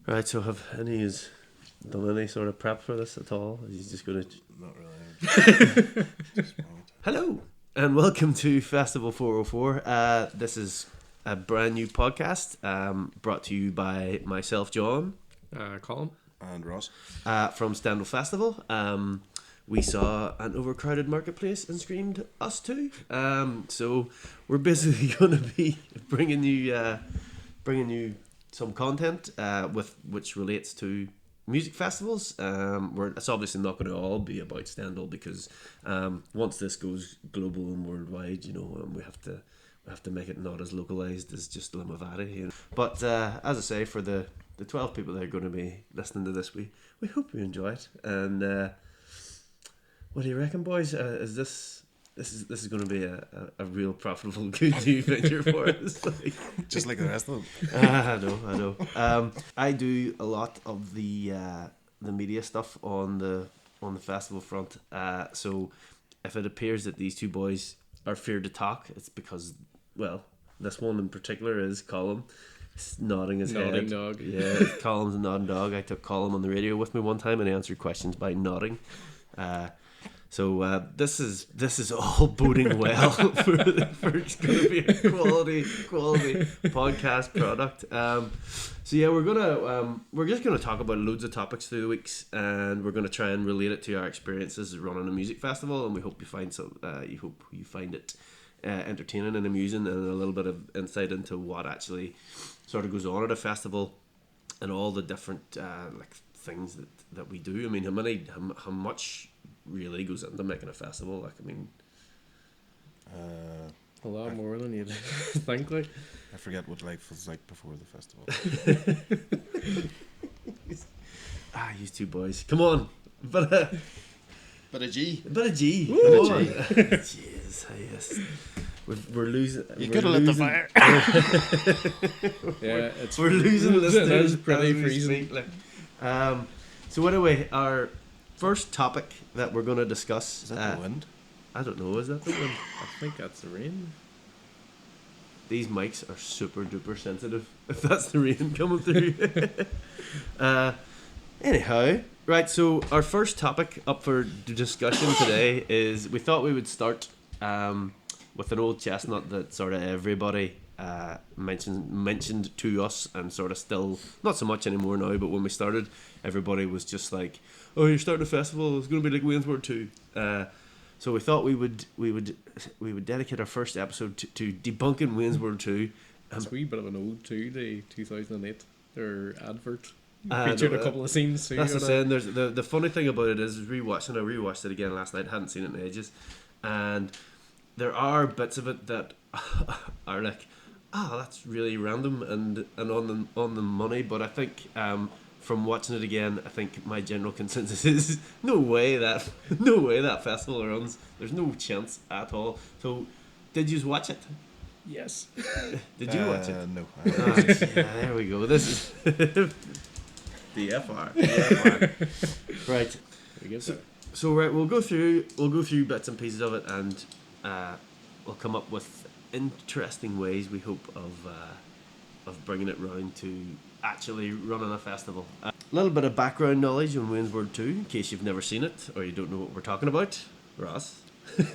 Right, so have any is done any sort of prep for this at all? He's just going to... Not really. Hello, and welcome to Festival 404. This is a brand new podcast brought to you by myself, John. Colm. And Ross. From Stendhal Festival. We saw an overcrowded marketplace and screamed, us too. So we're basically going to be bringing you some content with which relates to music festivals. It's obviously not going to all be about Stendhal because once this goes global and worldwide, we have to make it not as localized as just Limavady. But as I say, for the 12 people that are going to be listening to this, we hope you enjoy it. And what do you reckon, boys? This is going to be a real profitable, good new venture for us. Just like the rest of them. I know. I do a lot of the media stuff on the festival front. So if it appears that these two boys are feared to talk, it's because, well, this one in particular is Colm. He's nodding his head. Nodding dog. Yeah, Colm's a nodding dog. I took Colm on the radio with me one time and he answered questions by nodding. So this is all boding well for it's going to be a quality podcast product. So yeah, we're just gonna talk about loads of topics through the weeks, and we're gonna try and relate it to our experiences running a music festival, and we hope you find you find it entertaining and amusing, and a little bit of insight into what actually sort of goes on at a festival and all the different things that we do. I mean, how much really goes into making a festival? A lot more than you'd think. I forget what life was like before the festival. You two boys, come on, but a G. Jeez, yes. We're losing. You could have lit the fire. Yeah, we're losing listeners. That is pretty as we freezing. speak, so anyway, our first topic that we're going to discuss. Is that the wind? I don't know. Is that the wind? I think that's the rain. These mics are super duper sensitive. If that's the rain coming through. Anyhow, right. So our first topic up for discussion today is we thought we would start with an old chestnut that sort of everybody mentioned to us, and sort of still not so much anymore now. But when we started, everybody was just like, "Oh, you're starting a festival. It's going to be like Wayne's World 2." So we thought we would dedicate our first episode to debunking Wayne's World 2. It's a wee bit of an ode to the 2008 their advert. Featured a couple of scenes too. That's the saying. There's the funny thing about it is I rewatched it again last night. Hadn't seen it in ages, and there are bits of it that are like, that's really random and on the money. But I think from watching it again, I think my general consensus is no way that festival runs. There's no chance at all. So, did you watch it? Yes. Did you watch it? No. There we go. This is the FR. Right. So right, we'll go through bits and pieces of it, and we'll come up with interesting ways, we hope, of bringing it round to actually running a festival. A little bit of background knowledge on Wayne's World 2 in case you've never seen it or you don't know what we're talking about. Ross.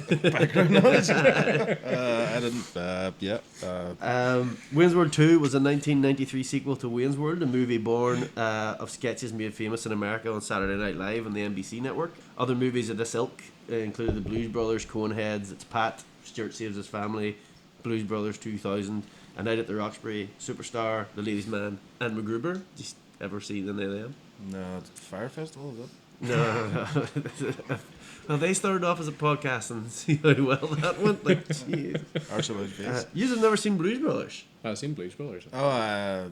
Background knowledge. I didn't. Wayne's World 2 was a 1993 sequel to Wayne's World, a movie born of sketches made famous in America on Saturday Night Live on the NBC network. Other movies of this ilk included the Blues Brothers, Coneheads, It's Pat, Stuart Saves His Family, Blues Brothers 2000, A Night at the Roxbury, Superstar, The Ladies' Man, and MacGruber. Did you ever see any of them? No, it's Fire Festival, is it? No. Well, they started off as a podcast and see how well that went. Like, jeez. You've never seen Blues Brothers? I've seen Blues Brothers. Oh, aye.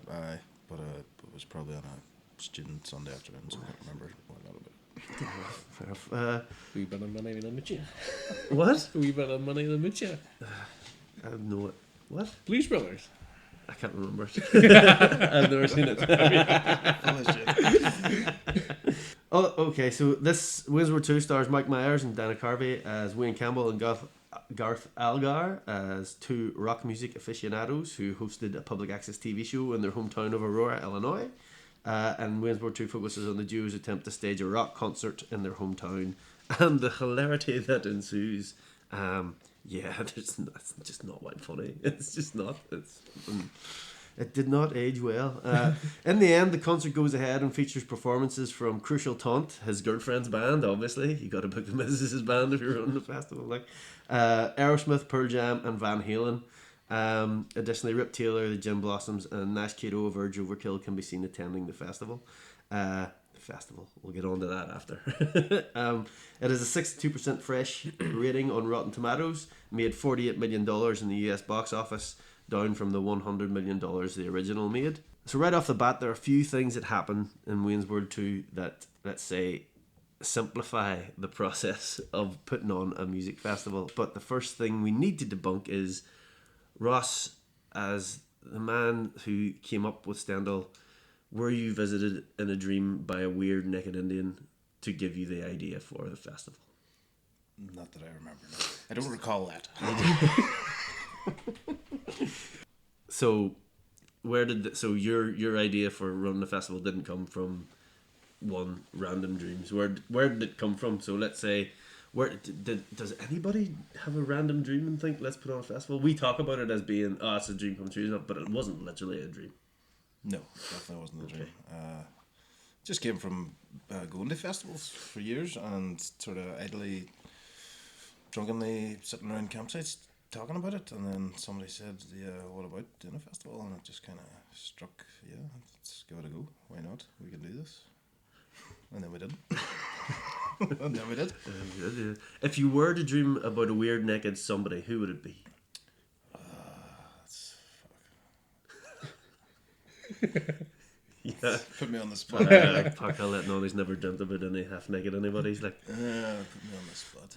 But it was probably on a student Sunday afternoon, so I can't remember what about it. Wee bit of money in the mucha. What? Wee bit of money in the mucha. I have no... What? Blues Brothers. I can't remember it. I've never seen it. Oh, okay, so this Wayne's World 2 stars Mike Myers and Dana Carvey as Wayne Campbell and Garth Algar as two rock music aficionados who hosted a public access TV show in their hometown of Aurora, Illinois. And Waynesburg 2 focuses on the duo's attempt to stage a rock concert in their hometown and the hilarity that ensues. It's just not quite funny. It's just not. It did not age well. In the end, the concert goes ahead and features performances from Crucial Taunt, his girlfriend's band, obviously. You got to book them as his band if you're running the festival. Aerosmith, Pearl Jam, and Van Halen. Additionally, Rip Taylor, the Gin Blossoms, and Nash Cato of Urge Overkill can be seen attending the festival. We'll get on to that after. It is a 62% fresh rating on Rotten Tomatoes, made $48 million in the US box office, down from the $100 million the original made. So right off the bat, there are a few things that happen in Wayne's World 2 that, let's say, simplify the process of putting on a music festival. But the first thing we need to debunk is Ross, as the man who came up with Stendhal, were you visited in a dream by a weird naked Indian to give you the idea for the festival? Not that I remember. No. I don't recall that. So, your idea for running the festival didn't come from one random dreams. Where did it come from? So let's say, does anybody have a random dream and think let's put on a festival? We talk about it as being it's a dream come true, but it wasn't literally a dream. No, definitely wasn't a dream. Just came from going to festivals for years and sort of idly, drunkenly sitting around campsites talking about it, and then somebody said, "Yeah, what about doing a festival?" And it just kind of struck. Yeah, let's give it a go. Why not? We can do this. And then we did. And then we did. If you were to dream about a weird naked somebody, who would it be? Yeah. Put me on the spot. Paco letting on he's never dreamt about any half naked anybody's like. Put me on the spot.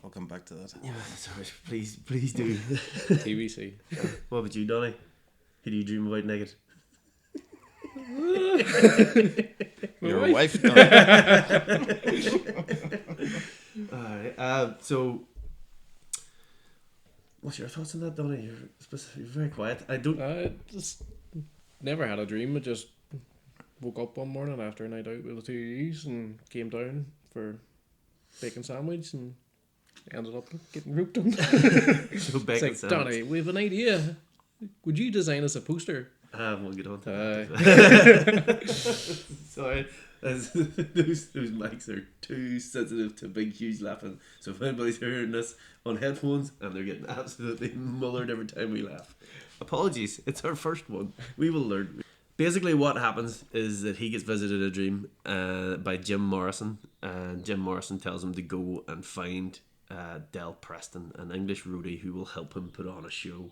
I'll come back to that. Yeah, sorry. Please do. TBC. What about you, Donnie? Who do you dream about naked? Your wife. Alright. So, what's your thoughts on that, Donnie? You're very quiet. I just never had a dream. I just woke up one morning after a night out with the two U's and came down for bacon sandwich and ended up getting roped on. So it's like, sandwich. Donnie, we have an idea. Would you design us a poster? We'll get on to that. Sorry. Those mics are too sensitive to big, huge laughing. So if anybody's hearing this on headphones and they're getting absolutely mullered every time we laugh, apologies. It's our first one. We will learn. Basically, what happens is that he gets visited in a dream by Jim Morrison, and Jim Morrison tells him to go and find Del Preston, an English roadie who will help him put on a show.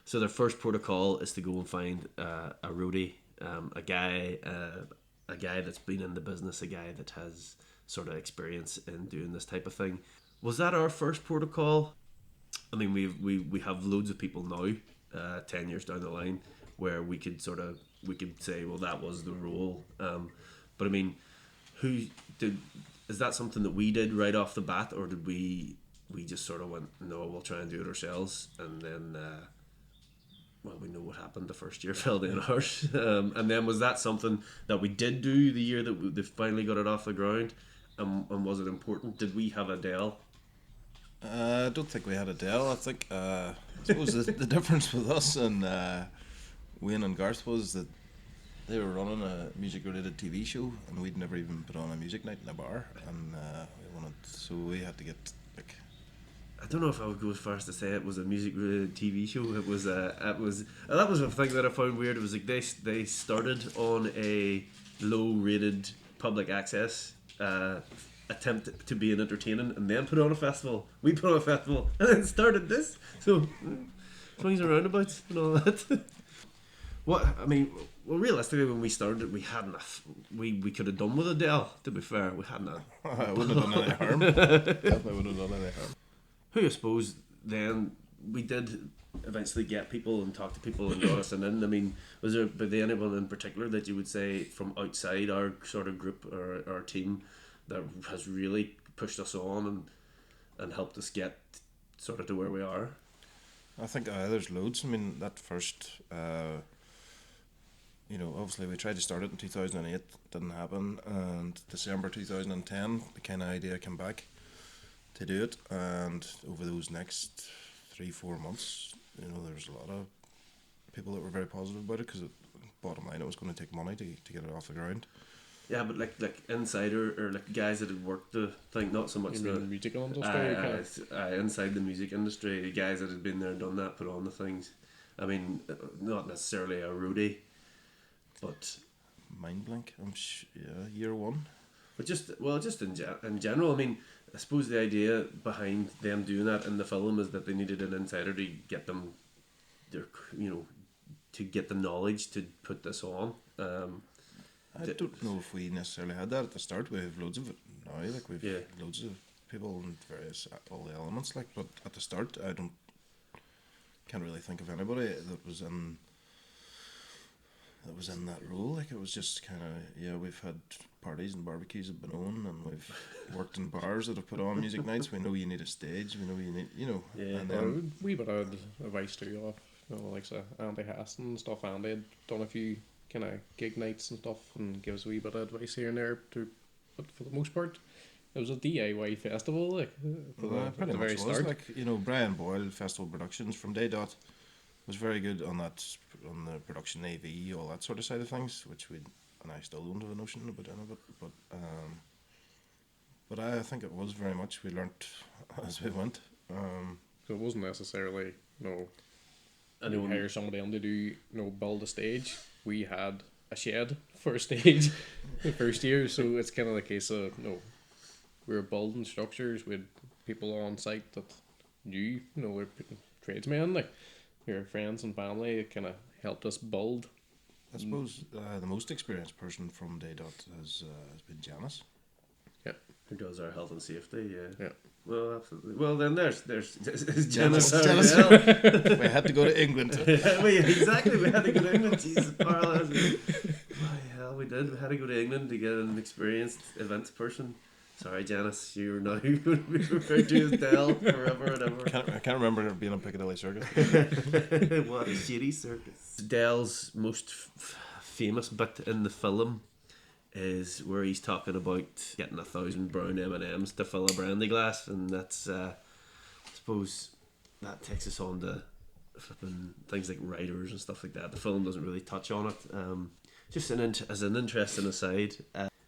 So their first protocol is to go and find a roadie, a guy that's been in the business, a guy that has sort of experience in doing this type of thing. Was that our first protocol? I mean, we have loads of people now, 10 years down the line, where we could say, well, that was the rule. But I mean, is that something that we did right off the bat, or did we just sort of went, no, we'll try and do it ourselves, and then we know what happened the first year, fell down ours. And then was that something that we did do the year that they finally got it off the ground? And was it important? Did we have Adele? I don't think we had Adele. I think I suppose the difference with us and Wayne and Garth was that they were running a music-related TV show, and we'd never even put on a music night in a bar, and we had to get like. I don't know if I would go as far as to say it was a music-related TV show. It was that was a thing that I found weird. It was like they started on a low-rated public access attempt to be an entertaining, and then put on a festival. We put on a festival and then started this. So swings and roundabouts and all that. Realistically, when we started, we hadn't. We could have done with Adele. To be fair, we hadn't. I wouldn't have done any harm. Definitely wouldn't have done any harm. Who I suppose then we did eventually get people and talk to people and got us in. I mean, was there anyone in particular that you would say from outside our sort of group or our team that has really pushed us on and helped us get sort of to where we are? I think there's loads. I mean, that first obviously we tried to start it in 2008, didn't happen, and December 2010, the kind of idea came back to do it, and over those next 3-4 months, there was a lot of people that were very positive about it, because bottom line, it was going to take money to get it off the ground. Yeah, but like insider or like guys that had worked the thing, not so much You the mean music industry? inside the music industry, the guys that had been there and done that, put on the things. I mean, not necessarily a roadie, but Mind blank, year one. but just in general. I mean, I suppose the idea behind them doing that in the film is that they needed an insider to get them, to get the knowledge to put this on. I don't know if we necessarily had that at the start. We have loads of it now. Like we've loads of people in various all the elements. Like, but at the start, can't really think of anybody that was in that role. Like, it was just kind of we've had parties and barbecues have been on, and we've worked in bars that have put on music nights. We know you need a stage. We know you need And then We would have advice too off, like Andy Hassan and stuff. Andy had done a few kind of gig nights and stuff, and gives a wee bit of advice here and there. But for the most part, it was a DIY festival, like pretty the much very was. start. Like, Brian Boyle, Festival Productions from Day Dot, was very good on the production AV, all that sort of side of things, which I still don't have a notion about any of it, but I think it was very much we learnt as we went. So it wasn't necessarily Anyone hire somebody on to do build a stage. We had a shed for a stage the first year, so it's kind of the case of we were building structures with people on site that knew we're tradesmen, like your friends and family, that kind of helped us build. I suppose the most experienced person from Day Dot has been Janice. Yeah, who does our health and safety? Yeah. Well, absolutely. Well, then there's Janice. Janice. We had to go to England. Exactly. We had to go to England. Jesus, Carl. Why hell, we did. We had to go to England to get an experienced events person. Sorry, Janice, you're now going to be referred to as Dell forever and ever. I can't remember being on Piccadilly Circus. What a shitty circus. Dell's most famous bit in the film is where he's talking about getting 1,000 brown M&Ms to fill a brandy glass, and that's I suppose that takes us on to flipping things like writers and stuff like that. The film doesn't really touch on it. Just as an interesting aside,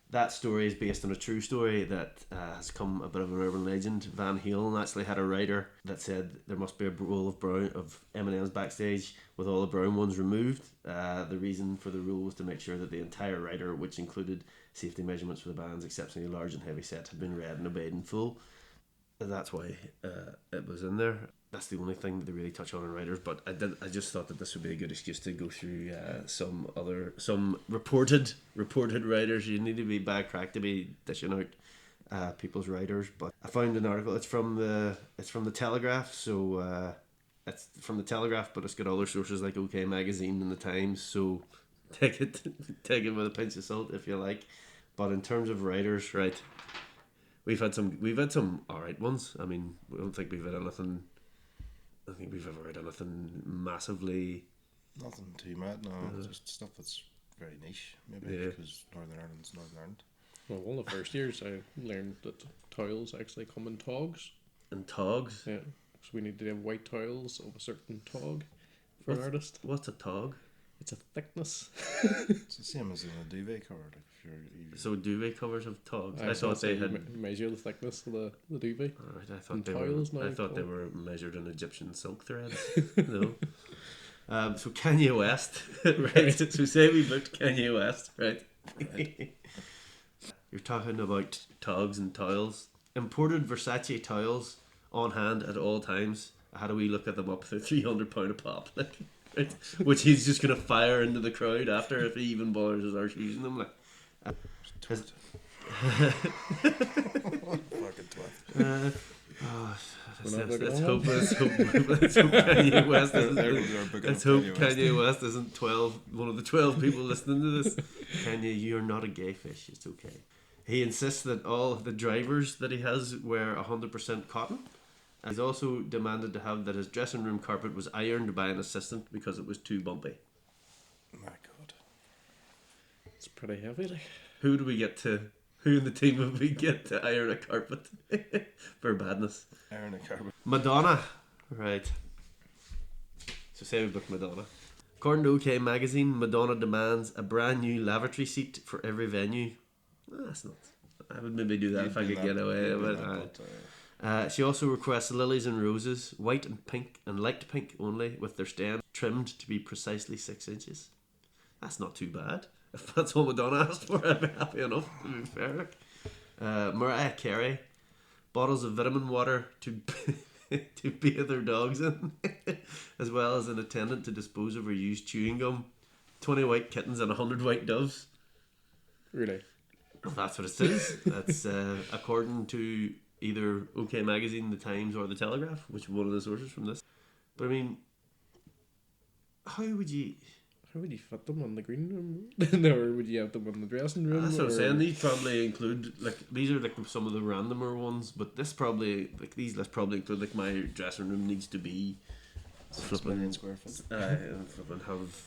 that story is based on a true story that has come a bit of an urban legend. Van Halen actually had a writer that said there must be a roll of M&Ms backstage with all the brown ones removed. The reason for the rule was to make sure that the entire writer, which included safety measurements for the band's exceptionally large and heavy set, had been read and obeyed in full. That's why it was in there. That's the only thing that they really touch on in writers, but I just thought that this would be a good excuse to go through some reported writers. You need to be bad crack to be dishing out people's writers. But I found an article. It's from the Telegraph, so it's from the Telegraph, but it's got other sources like OK Magazine and the Times. So take it with a pinch of salt if you like. But in terms of writers, right, we've had some alright ones. I mean, we don't think we've had anything. I think we've ever heard anything massively. Nothing too mad, no. Just stuff that's very niche, maybe, because Northern Ireland's Northern Ireland. Well, one of the first years I learned that tiles actually come in togs. In togs? Yeah. So we need to have white tiles of a certain tog for an artist. What's a tog? It's a thickness. It's the same as in a duvet cover. Like so duvet covers have togs. I thought they had measure the thickness of the duvet. Alright, I thought they were measured in Egyptian silk threads. No. So Kanye West, right? So say we booked Kanye West, right? You're talking about togs and towels. Imported Versace towels on hand at all times. How do we look at them up? They're £300 a pop, like, right? Which he's just gonna fire into the crowd after if he even bothers his arse using them, like. Fucking twat. Let's hope Kanye West isn't. Let's hope Kanye West isn't one of the 12 people listening to this. Kanye, you're not a gay fish. It's okay. He insists that all of the drivers that he has wear 100% cotton. And he's also demanded to have that his dressing room carpet was ironed by an assistant because it was too bumpy. My God. It's pretty heavy. Like. Who in the team would we get to iron a carpet for badness? Iron a carpet. Madonna. Right. So say we book Madonna. According to OK Magazine, Madonna demands a brand new lavatory seat for every venue. That's not... I would maybe do that if I could get away with it. She also requests lilies and roses, white and pink and light pink only, with their stems trimmed to be precisely 6 inches. That's not too bad. If that's what Madonna asked for, I'd be happy enough, to be fair. Mariah Carey, bottles of vitamin water to to bathe their dogs in, as well as an attendant to dispose of her used chewing gum, 20 white kittens and 100 white doves. Really? That's what it says. That's according to either OK Magazine, The Times, or The Telegraph, which one of the sources from this. But I mean, how would you fit them in the green room? Or would you have them in the dressing room? That's what I'm saying. These probably include, like, these are like some of the randomer ones, but this probably, like, these let's probably include, like, my dressing room needs to be 6 million square foot. and flipping have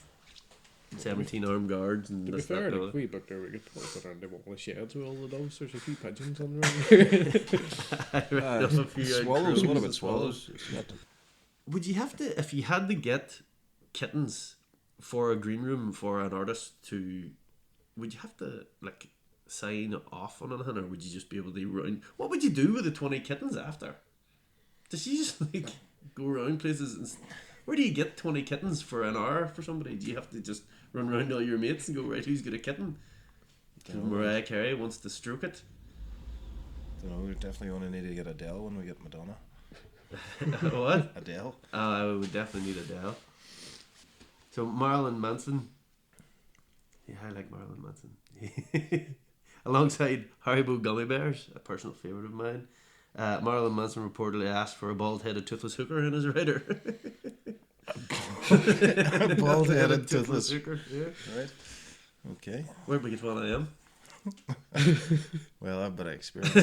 17 armed guards and To be this, fair, that, like, and we booked there, we could probably put around all the sheds with all the dogs. There's a few pigeons on there. I reckon a few Swallows. What crows about and swallows? Would you have to, if you had to get kittens for a green room for an artist to, would you have to, like, sign off on anything, or would you just be able to run? What would you do with the 20 kittens after? Does she just, like, go around places and where do you get 20 kittens for an hour for somebody? Do you have to just run around all your mates and go, right, who's got a kitten? Mariah Carey wants to stroke it. Don't know, we definitely only need to get Adele when we get Madonna. What? Adele. I would definitely need Adele. So Marilyn Manson. Yeah, I like Marilyn Manson. Alongside Haribo gummy bears, a personal favourite of mine, Marilyn Manson reportedly asked for a bald-headed toothless hooker in his rider. A bald-headed toothless hooker. Yeah. Right. Okay. Where'd we get one I am? Well, I've been experience.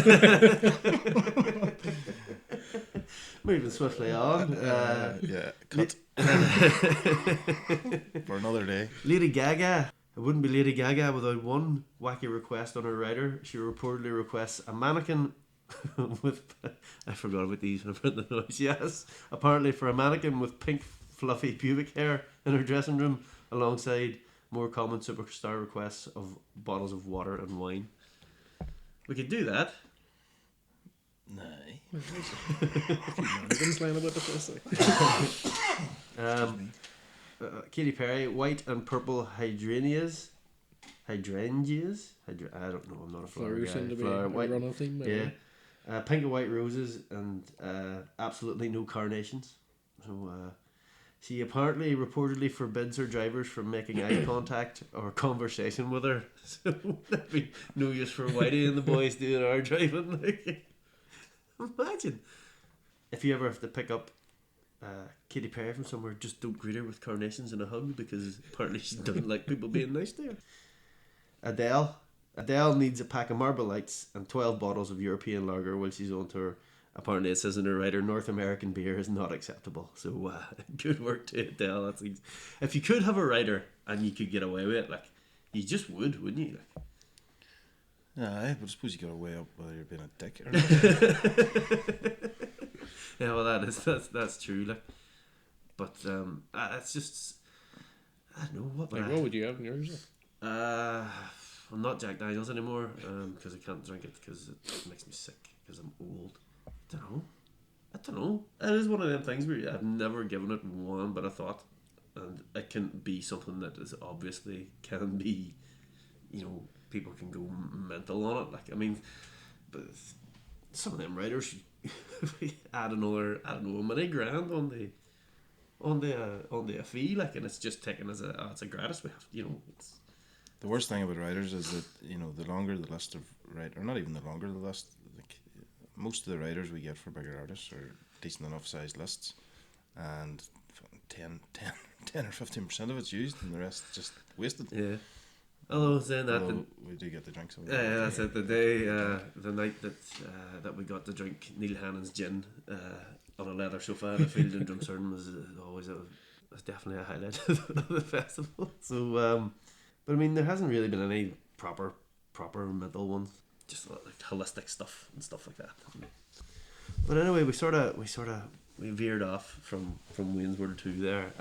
Moving swiftly on. Yeah, cut. For another day. Lady Gaga. It wouldn't be Lady Gaga without one wacky request on her rider. She reportedly requests a mannequin with... I forgot about these when I put the noise. Yes. Apparently for a mannequin with pink fluffy pubic hair in her dressing room, alongside more common superstar requests of bottles of water and wine. We could do that. Nay. Mannequins lying about the place. Katy Perry, white and purple hydrangeas. I don't know. I'm not a flower Flowers guy. seem to be Flower, a white, run-off theme. yeah. Pink and white roses and absolutely no carnations. So she apparently reportedly forbids her drivers from making eye contact or conversation with her. So that'd be no use for Whitey and the boys doing our driving. Like, imagine if you ever have to pick up Katy Perry from somewhere, just don't greet her with carnations and a hug, because apparently she doesn't like people being nice to her. Adele needs a pack of Marble Lights and 12 bottles of European lager while she's on tour. Apparently it says in her writer, North American beer is not acceptable. So good work to Adele. If you could have a writer and you could get away with it, like, you just would, wouldn't you? Like, Aye, but I suppose you got to weigh up whether you're being a dick or not. yeah, well, that's true. Like, but it's just, I don't know what. Like, what would you have in yours? I'm not Jack Daniels anymore because I can't drink it because it makes me sick because I'm old. I don't know. It is one of them things where I've never given it one, but I thought, and it can be something that is obviously can be, people can go mental on it. Like, I mean, but some of them writers add another, I don't know, many grand on the fee, like, and it's just taken as it's a gratis. We have, it's. The worst thing about writers is that, the longer the list of or not even the longer the list, like, most of the writers we get for bigger artists are decent enough sized lists, and 10 or 15% of it's used and the rest just wasted. Yeah. Although saying that, we do get the drinks. Yeah, that's it. The day, the night that we got to drink Neil Hannon's gin on a leather sofa in a field in Drumsurn was always was definitely a highlight of the festival. So But I mean, there hasn't really been any proper metal ones. Just like holistic stuff and stuff like that. But anyway, we veered off from Wayne's World 2 there.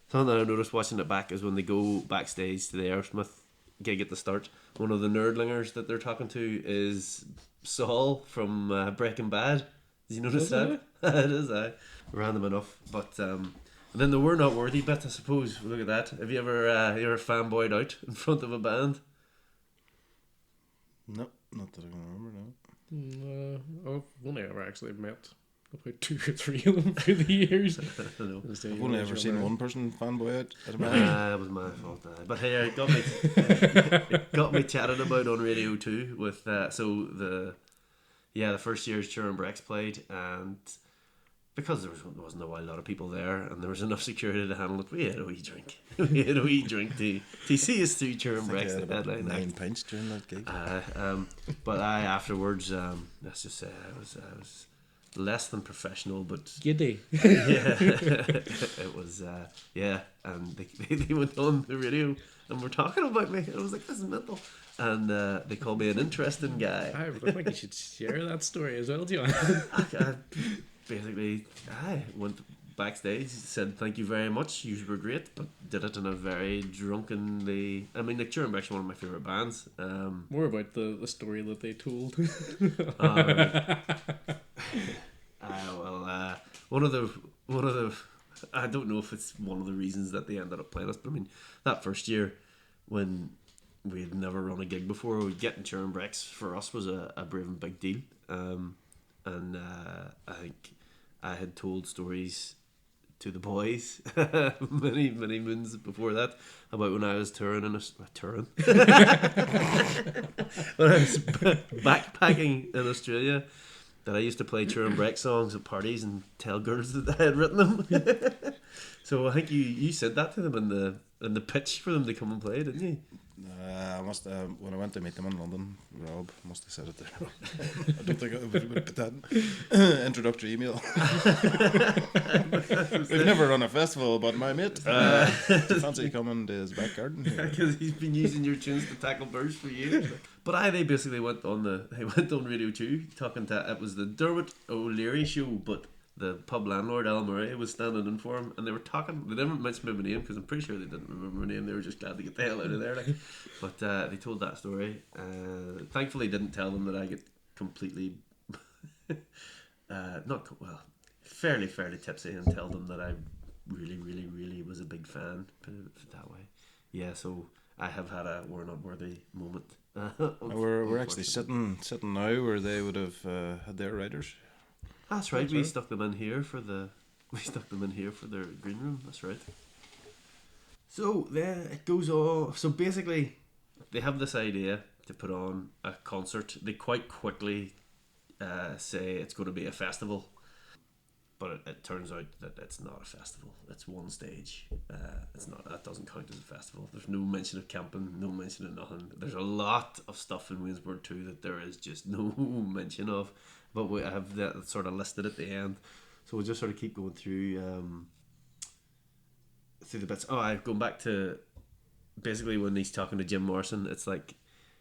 Something that I noticed watching it back is when they go backstage to the Aerosmith gig at the start, one of the nerdlingers that they're talking to is Saul from Breaking Bad. Did you notice that? It is, random enough. But and then the "We're Not Worthy" bit, I suppose. Look at that. Have you ever fanboyed out in front of a band? No, not that I can remember now. I've only ever actually met about 2 or 3 of them through the years. I know. I've only ever seen one person fanboy out at a band. It was my fault. But hey, it got me chatting about on Radio 2 with so the first year's Turin Brex played, and because there wasn't a lot of people there and there was enough security to handle it, we had a wee drink. to see us through Turin Brex. I had about 9 pints during that gig. But I afterwards, let's just say I was less than professional, but giddy. Yeah, it was and they went on the radio and were talking about me, and I was like, this is mental. And they called me an interesting guy. I think you should share that story as well, John. I basically, I went backstage, said thank you very much, you were great, but did it in a very drunkenly. I mean, like, Turin Brex are one of my favourite bands. More about the story that they told. One of the I don't know if it's one of the reasons that they ended up playing us, but I mean, that first year when we had never run a gig before, getting Turin Brex for us was a brave and big deal. And I think I had told stories to the boys many moons before that about when I was touring when I was backpacking in Australia, that I used to play Turin Brex songs at parties and tell girls that I had written them. So I think you said that to them in the pitch for them to come and play, didn't you? I must when I went to meet them in London, Rob must have said it there. I don't think I would put that in introductory email. We've never run a festival, but my mate fancy coming to his back garden because he's been using your tunes to tackle birds for years. But they basically went on Radio 2 talking to, it was the Dermot O'Leary show, but the pub landlord Al Murray was standing in for him, and they were talking. They didn't mention my name because I'm pretty sure they didn't remember my name. They were just glad to get the hell out of there. But they told that story. Thankfully, didn't tell them that I get completely fairly tipsy, and tell them that I really was a big fan. Put it that way. Yeah. So I have had a "we're not worthy" moment. We're actually sitting now where they would have had their writers. That's right. We stuck them in here for their green room. That's right. So then it goes on. So basically, they have this idea to put on a concert. They quite quickly say it's going to be a festival, but it turns out that it's not a festival. It's one stage. It's not. That doesn't count as a festival. There's no mention of camping. No mention of nothing. There's a lot of stuff in Wayne's World 2 that there is just no mention of. But we have that sort of listed at the end, so we'll just sort of keep going through the bits. I've gone back to basically when he's talking to Jim Morrison. It's like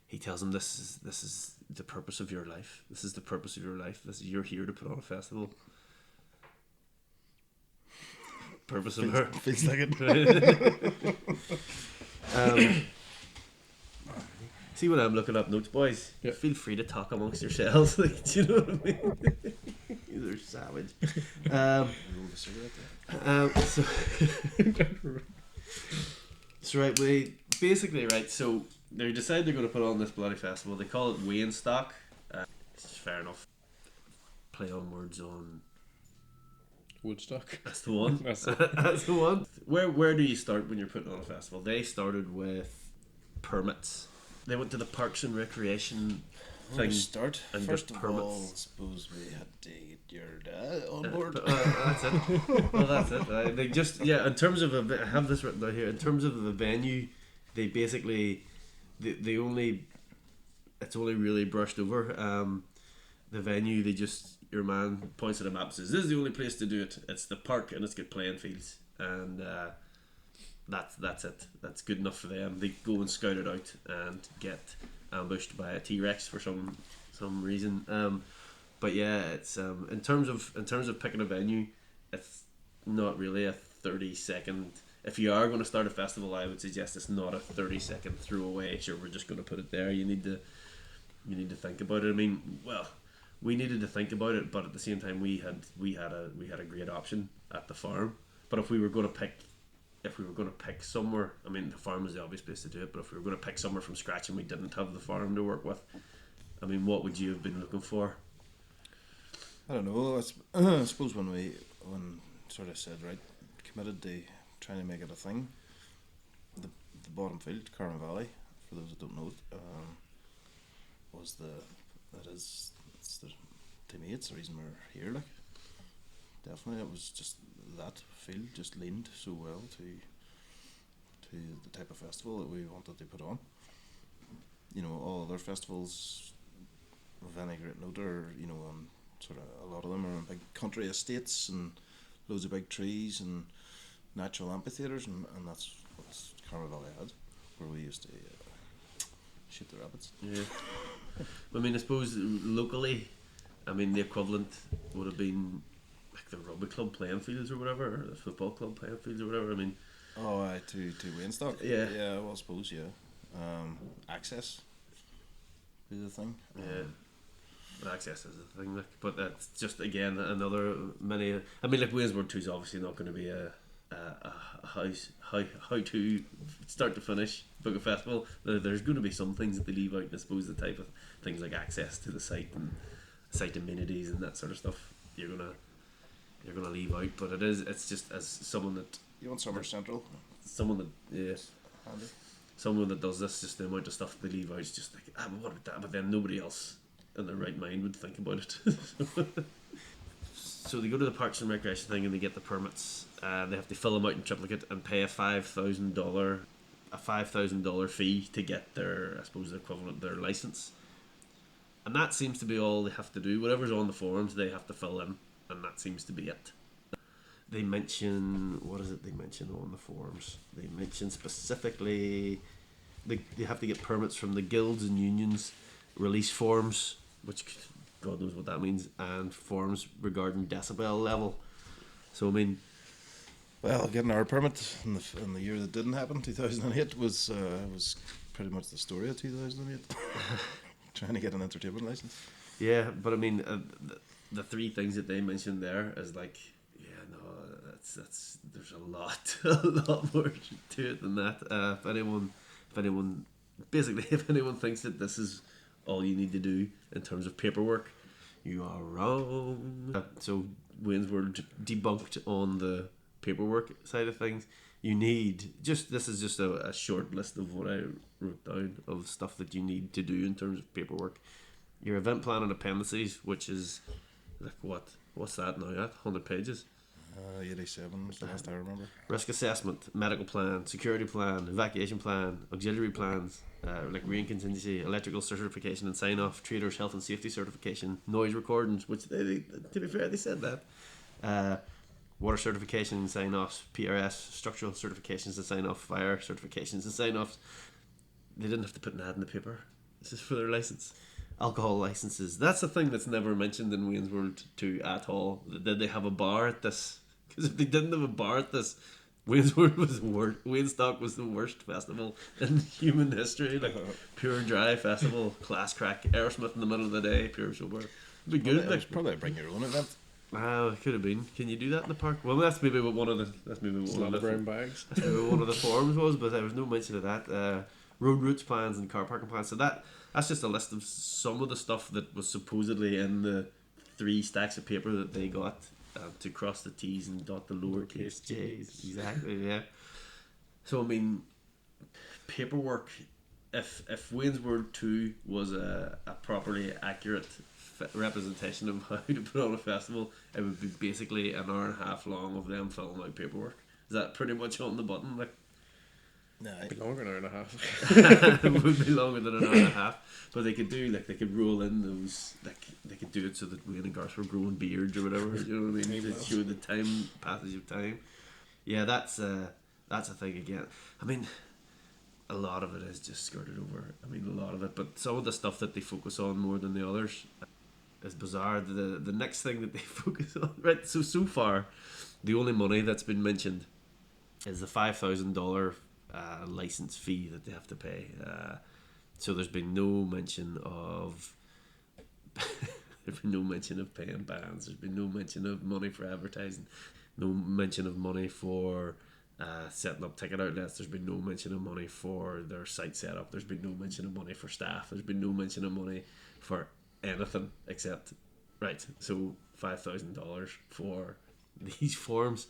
he tells him this is the purpose of your life. This is the purpose of your life. You're here to put on a festival. Purpose of her feels like it. See, when I'm looking up notes, boys, yep. Feel free to talk amongst yourselves. Do you know what I mean? You're savage. So right, we basically so they decide they're going to put on this bloody festival. They call it Wayne Stock. It's fair enough. Play on words on Woodstock. That's the one. That's the one. Where do you start when you're putting on a festival? They started with permits. They went to the Parks and Recreation thing. Start. And First of all, permits. suppose we had to get your dad on board. That's it. Well, that's it. They just in terms of I have this written down here. In terms of the venue, they basically they only it's only really brushed over. The venue, they just your man points at a map and says this is the only place to do it. It's the park and it's got playing fields, and that's it. That's good enough for them. They go and scout it out and get ambushed by a T-Rex for some reason. But yeah, it's in terms of picking a venue, it's not really a 30-second. If you are going to start a festival, I would suggest it's not a 30-second throwaway. Sure, we're just going to put it there. You need to think about it. I mean, well, we needed to think about it, but at the same time, we had a great option at the farm. But if we were going to pick somewhere, I mean, the farm is the obvious place to do it. But if we were going to pick somewhere from scratch and we didn't have the farm to work with, I mean, what would you have been looking for? I don't know. I suppose when sort of said, right, committed to trying to make it a thing, the bottom field, Carmen Valley, for those that don't know it, to me it's the reason we're here. Like, definitely, it was just that field just leaned so well to the type of festival that we wanted to put on. You know, all other festivals of any great note are, you know, sort of a lot of them are in big country estates and loads of big trees and natural amphitheatres, and that's what Carmel Valley had, where we used to shoot the rabbits. Yeah. I mean, I suppose locally, I mean, the equivalent would have been like the rugby club playing fields or whatever, or the football club playing fields or whatever. I mean, to Waynestock. Yeah. Yeah, well, I suppose, yeah. Access be the thing. Access is a thing, like, but that's just again another many. I mean, like Waynesburg 2 is obviously not going to be a how to start to finish book a festival. There's going to be some things that they leave out, and I suppose the type of things like access to the site and site amenities and that sort of stuff you're gonna leave out. But it's just as someone that You want Summer Central? someone that yes. Handy. Someone that does this, just the amount of stuff they leave out is just like, but what about that? But then nobody else in their right mind would think about it. So they go to the Parks and Recreation thing and they get the permits. They have to fill them out in triplicate and pay a $5,000 fee to get their, I suppose, the equivalent of their license. And that seems to be all they have to do. Whatever's on the forms, they have to fill in, and that seems to be it. They mention, what is it they mention on the forms? They mention specifically they have to get permits from the guilds and unions, release forms, which God knows what that means, and forms regarding decibel level. So I mean, Well, getting our permit in the year that didn't happen, 2008, was pretty much the story of 2008. Trying to get an entertainment license. yeah, but I mean, the three things that they mentioned there is like, that's there's a lot more to it than that. If anyone thinks that this is all you need to do in terms of paperwork, you are wrong. So Wayne's World debunked on the paperwork side of things. You need this is just a short list of what I wrote down of stuff that you need to do in terms of paperwork. Your event plan and appendices, which is like what's that now at 100 pages. 87 was the last I remember. Risk assessment, medical plan, security plan, evacuation plan, auxiliary plans, like rain contingency, electrical certification and sign off, traders health and safety certification, noise recordings, which they to be fair they said that, water certification and sign offs, PRS, structural certifications and sign off, fire certifications and sign offs. They didn't have to put an ad in the paper. This is for their license. Alcohol licenses. That's the thing that's never mentioned in Wayne's World 2 at all. Did they have a bar at this? Because if they didn't have a bar at this, Wayne's World was the worst. Waynestock was the worst festival in human history. Like pure dry festival, class crack, Aerosmith in the middle of the day, pure sober. It'd be good. Probably bring your own event. It could have been. Can you do that in the park? Well, that's maybe what one of the brown bags. That's maybe one of the forums was, but there was no mention of that. Road routes plans and car parking plans. So that's just a list of some of the stuff that was supposedly in the 3 stacks of paper that they got to cross the T's and dot the lowercase J's. Exactly, yeah. So I mean, paperwork. If Wayne's World 2 was a properly accurate representation of how to put on a festival, it would be basically an hour and a half long of them filling out paperwork. Is that pretty much on the button? Like, No, It'd be longer than an hour and a half. it would be longer than an hour and a half, but they could roll in those, like they could do it so that Wayne and Garth were growing beards or whatever. You know what I mean? To show the passage of time. Yeah, that's that's a thing again. I mean, a lot of it is just skirted over. I mean, a lot of it, but some of the stuff that they focus on more than the others is bizarre. The next thing that they focus on, right? So far, the only money that's been mentioned is the $5,000 license fee that they have to pay. So there's been no mention of there's been no mention of paying bands. There's been no mention of money for advertising. No mention of money for setting up ticket outlets. There's been no mention of money for their site setup. There's been no mention of money for staff. There's been no mention of money for anything except right. So $5,000 for these forms.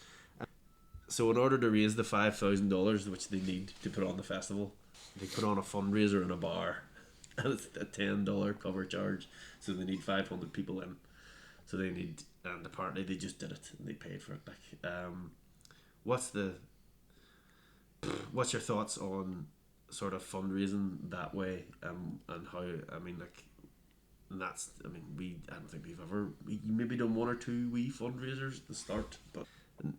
So in order to raise the $5,000 which they need to put on the festival, they put on a fundraiser in a bar, and it's a $10 cover charge. So they need 500 people in. So they need, and apparently they just did it and they paid for it. Like, what's your thoughts on sort of fundraising that way, and how? I mean, like, that's. I mean, I don't think we maybe done one or two wee fundraisers at the start, but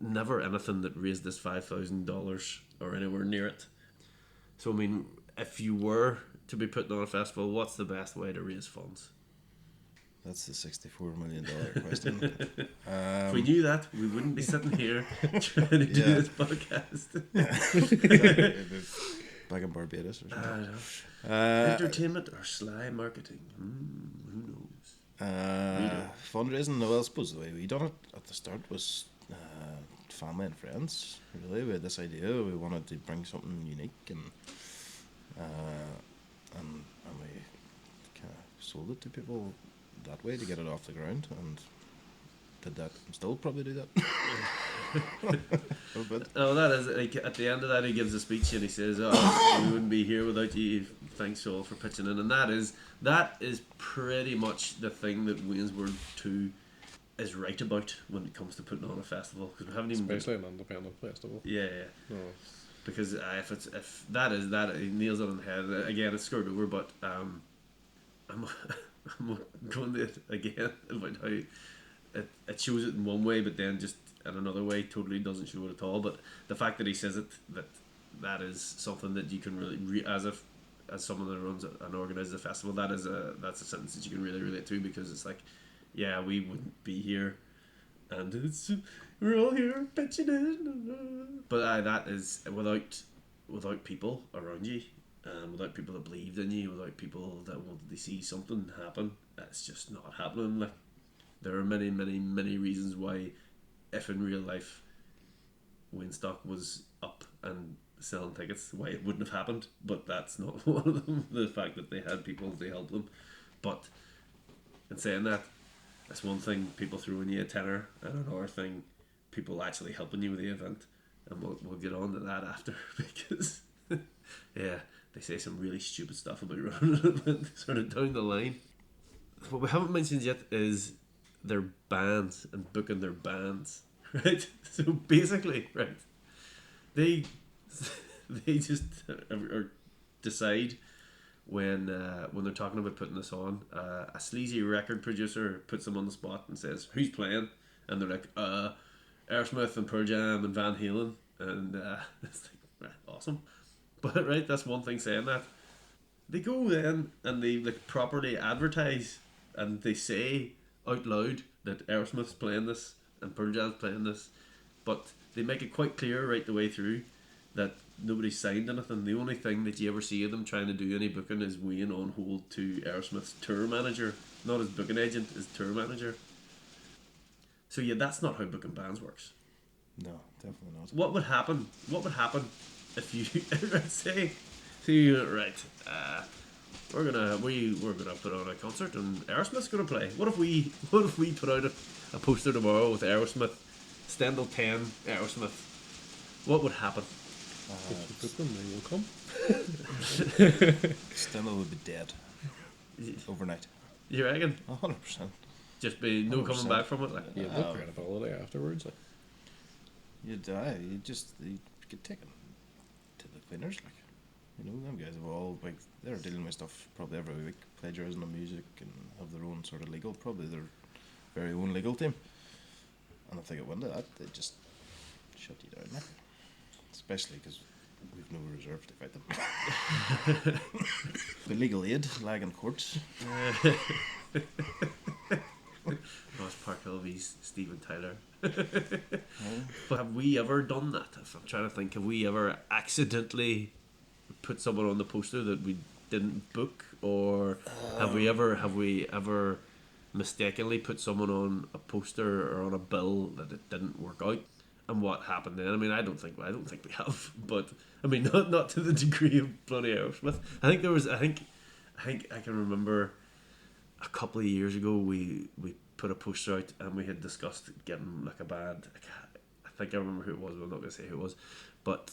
never anything that raised this $5,000 or anywhere near it. So I mean, if you were to be putting on a festival, what's the best way to raise funds? That's the $64 million question. If we knew that, we wouldn't be sitting here trying to do this podcast. Back in Barbados or something. Entertainment or sly marketing? Who knows? Fundraising, no, I suppose the way we done it at the start was family and friends. Really, we had this idea. We wanted to bring something unique, and we kind of sold it to people that way to get it off the ground, and did that, and still probably do that. Oh, that is like at the end of that he gives a speech and he says, "Oh, we wouldn't be here without you. Thanks all for pitching in." And that is pretty much the thing that Wayne's World 2 is right about when it comes to putting on a festival, because we haven't even especially an independent festival. Yeah. No. Because if that is that, he nails it on the head. Again, it's skirted over, but I'm going to it again about how it shows it in one way, but then just in another way totally doesn't show it at all. But the fact that he says it, that is something that you can really as someone that runs and organizes a festival, that's a sentence that you can really relate to, because it's like, yeah, we wouldn't be here, and we're all here pitching in, but that is without people around you, without people that believed in you, without people that wanted to see something happen. It's just not happening. Like, there are many, many, many reasons why, if in real life Woodstock was up and selling tickets, why it wouldn't have happened, but that's not one of them. The fact that they had people to help them. But in saying that, that's one thing, people throwing you a tenner, and another thing, people actually helping you with the event. And we'll get on to that after, because yeah, they say some really stupid stuff about running an event sort of down the line. What we haven't mentioned yet is their bands and booking their bands, right? So basically, right, they just decide when they're talking about putting this on, a sleazy record producer puts them on the spot and says, "Who's playing?" And they're like, Aerosmith and Pearl Jam and Van Halen, and it's like, right, awesome. But right, that's one thing saying that. They go then and they like properly advertise, and they say out loud that Aerosmith's playing this and Pearl Jam's playing this, but they make it quite clear right the way through that nobody's signed anything. The only thing that you ever see of them trying to do any booking is Wayne on hold to Aerosmith's tour manager, not his booking agent, his tour manager. So yeah, that's not how booking bands works. No, definitely not. What would happen? What would happen if you say right? We're gonna put on a concert and Aerosmith's gonna play. What if we put out a poster tomorrow with Aerosmith, Stendhal 10 Aerosmith? What would happen? If you book them, they will come. Stendhal would be dead overnight. You reckon? 100%. Just be no 100%. coming back from it. Like, You have no credibility afterwards. Like. You die. You get taken to the cleaners. Like, you know, them guys have all, like, they're dealing with stuff probably every week, plagiarism of music, and have their own sort of legal, probably their very own legal team. And if they get wind of that, they just shut you down. Like. especially because we've no reserve to fight them. The legal aid, lag in courts. Ross Parkhill v Steven Tyler. But have we ever done that? If I'm trying to think, have we ever accidentally put someone on the poster that we didn't book, or have we ever mistakenly put someone on a poster or on a bill that it didn't work out? And what happened then? I mean, I don't think we have, but I mean, not to the degree of bloody Aerosmith. I think I can remember a couple of years ago we put a poster out and we had discussed getting like a band. I think I remember who it was, but I'm not going to say who it was. But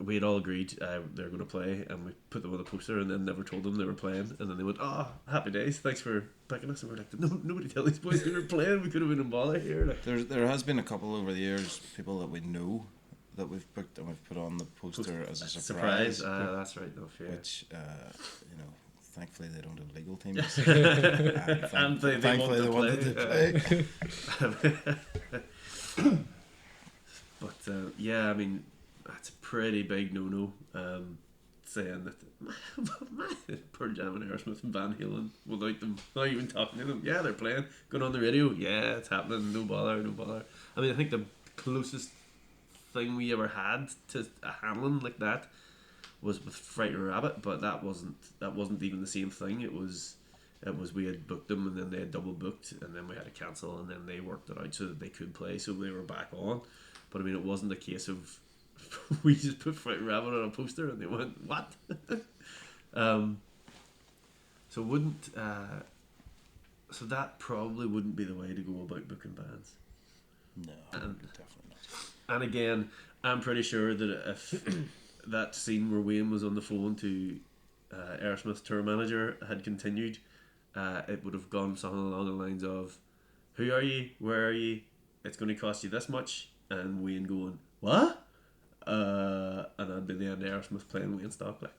we had all agreed they were going to play, and we put them on the poster and then never told them they were playing. And then they went, "Oh, happy days, thanks for picking us." And we're like, "No, nobody tell these boys they were playing. We could have been in bother here." Like, There has been a couple over the years, people that we know that we've booked and we've put on the poster as a surprise. That's right, no fear. Which, thankfully they don't have legal teams. And thankfully they wanted to play. But yeah, I mean, that's a pretty big no-no. Saying that Pearl Jam and Aerosmith and Van Halen without them, not even talking to them. Yeah, they're playing, going on the radio. Yeah, it's happening. No bother. I mean, I think the closest thing we ever had to a handling like that was with Frightened Rabbit, but that wasn't even the same thing. It was we had booked them and then they had double booked and then we had to cancel and then they worked it out so that they could play, so they were back on. But I mean, it wasn't a case of we just put Frightened Rabbit on a poster and they went, what? So wouldn't so that probably wouldn't be the way to go about booking bands. No, definitely not. And again, I'm pretty sure that if that scene where Wayne was on the phone to Aerosmith's tour manager had continued, it would have gone something along the lines of, "Who are you? Where are you? It's going to cost you this much." And Wayne going, "What?" And that'd be the end of Aerosmith playing Wayne stock. Like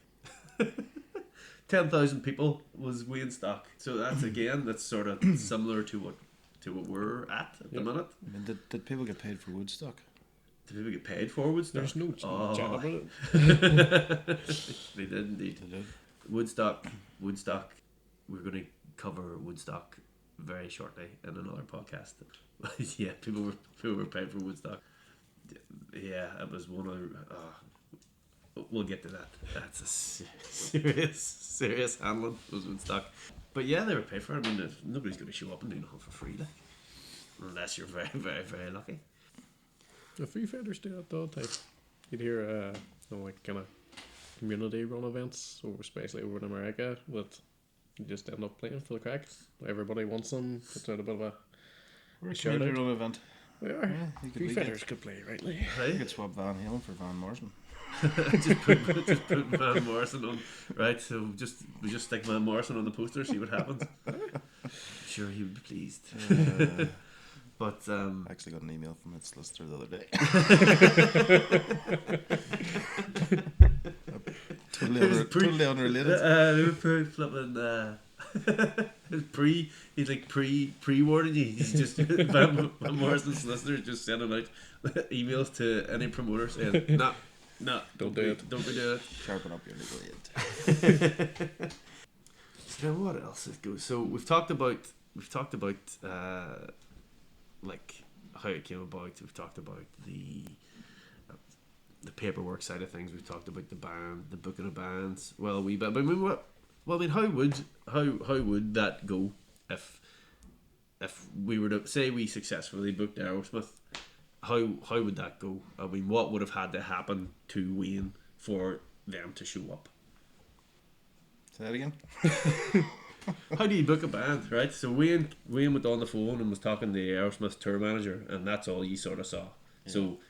10,000 people was Wayne stock. So that's sort of similar to what we're at the minute. I mean, did people get paid for Woodstock? Did people get paid for Woodstock? There's no chat about it. They did indeed. They did. Woodstock. We're going to cover Woodstock very shortly in another podcast. Yeah, people were paid for Woodstock. Yeah, it was one of. We'll get to that. That's a serious handling. Was Woodstock, but yeah, they were paid for it. I mean, nobody's going to show up and do nothing for free, like, unless you're very, very, very lucky. The Foo Fighters do that though. Type, you'd hear like kind of community run events, or especially over in America, that you just end up playing for the crack. Everybody wants them. It's out a bit of a. We're a shout out. community run event. We are. Yeah, Foo Fighters could play rightly. You could swap Van Halen for Van Morrison. just put Van Morrison on, right? So we just stick Van Morrison on the poster, see what happens. I'm sure he would be pleased. But I actually got an email from its solicitor the other day. Totally unrelated. He's like pre-warning you. He's just Van Morrison's solicitor just sending out emails to any promoter saying, "No, don't do it. Don't be doing it. Sharpen up your legal aid." So then what else goes? So we've talked about like how it came about. We've talked about the paperwork side of things. We've talked about the band, the booking of bands. Well, a wee bit. But I mean, how would that go if we were to say we successfully booked Aerosmith? How would that go? I mean, what would have had to happen to Wayne for them to show up? Say that again. How do you book a band, right? So Wayne went on the phone and was talking to the Aerosmith tour manager, and that's all you sort of saw. Yeah. So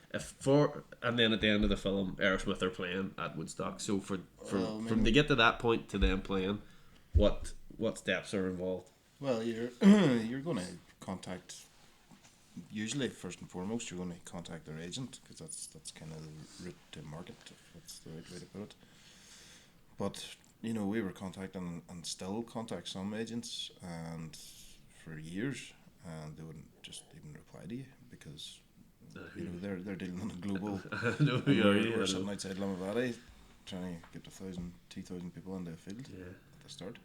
and then at the end of the film, Aerosmith are playing at Woodstock. So from to get to that point to them playing, what steps are involved? Well, you're going to contact. Usually, first and foremost, you're going to contact their agent, because that's kind of the route to market, if that's the right way to put it. But we were contacting and still contact some agents, and for years, and they wouldn't just even reply to you, because they're dealing on a global. I know who and you are. Yeah, I we're know. sitting outside Limavady trying to get 2,000 people into a field Yeah. at the start,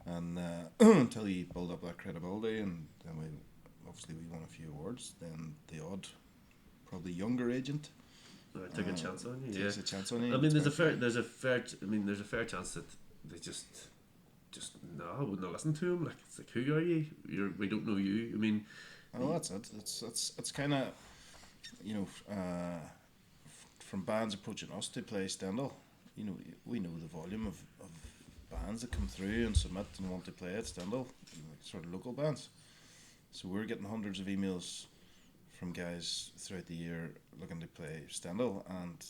and until you build up that credibility, and then we won a few awards. Then the odd, probably younger agent I took a chance on you. Yeah. takes a chance on you. I mean, there's a fair chance that they just no, I wouldn't have listened to him. Like, it's like, who are you? We don't know you. I mean, Oh, that's it. It's kind of, from bands approaching us to play Stendhal, we know the volume of bands that come through and submit and want to play at Stendhal, like sort of local bands. So we're getting hundreds of emails from guys throughout the year looking to play Stendhal, and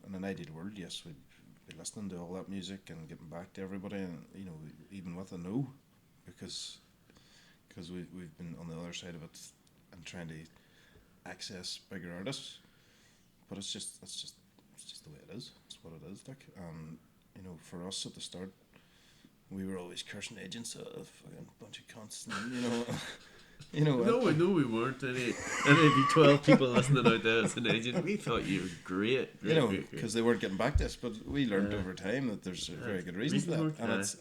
in an ideal world, yes, we'd be listening to all that music and getting back to everybody, and even with a no, because we've been on the other side of it and trying to access bigger artists, but it's just the way it is. It's what it is. Like, for us at the start, we were always cursing agents, a fucking bunch of cunts, and no, we weren't. Any 12 people listening out there as an agent, we thought you were great. because they weren't getting back to us, but we learned over time that there's a very good reason for that,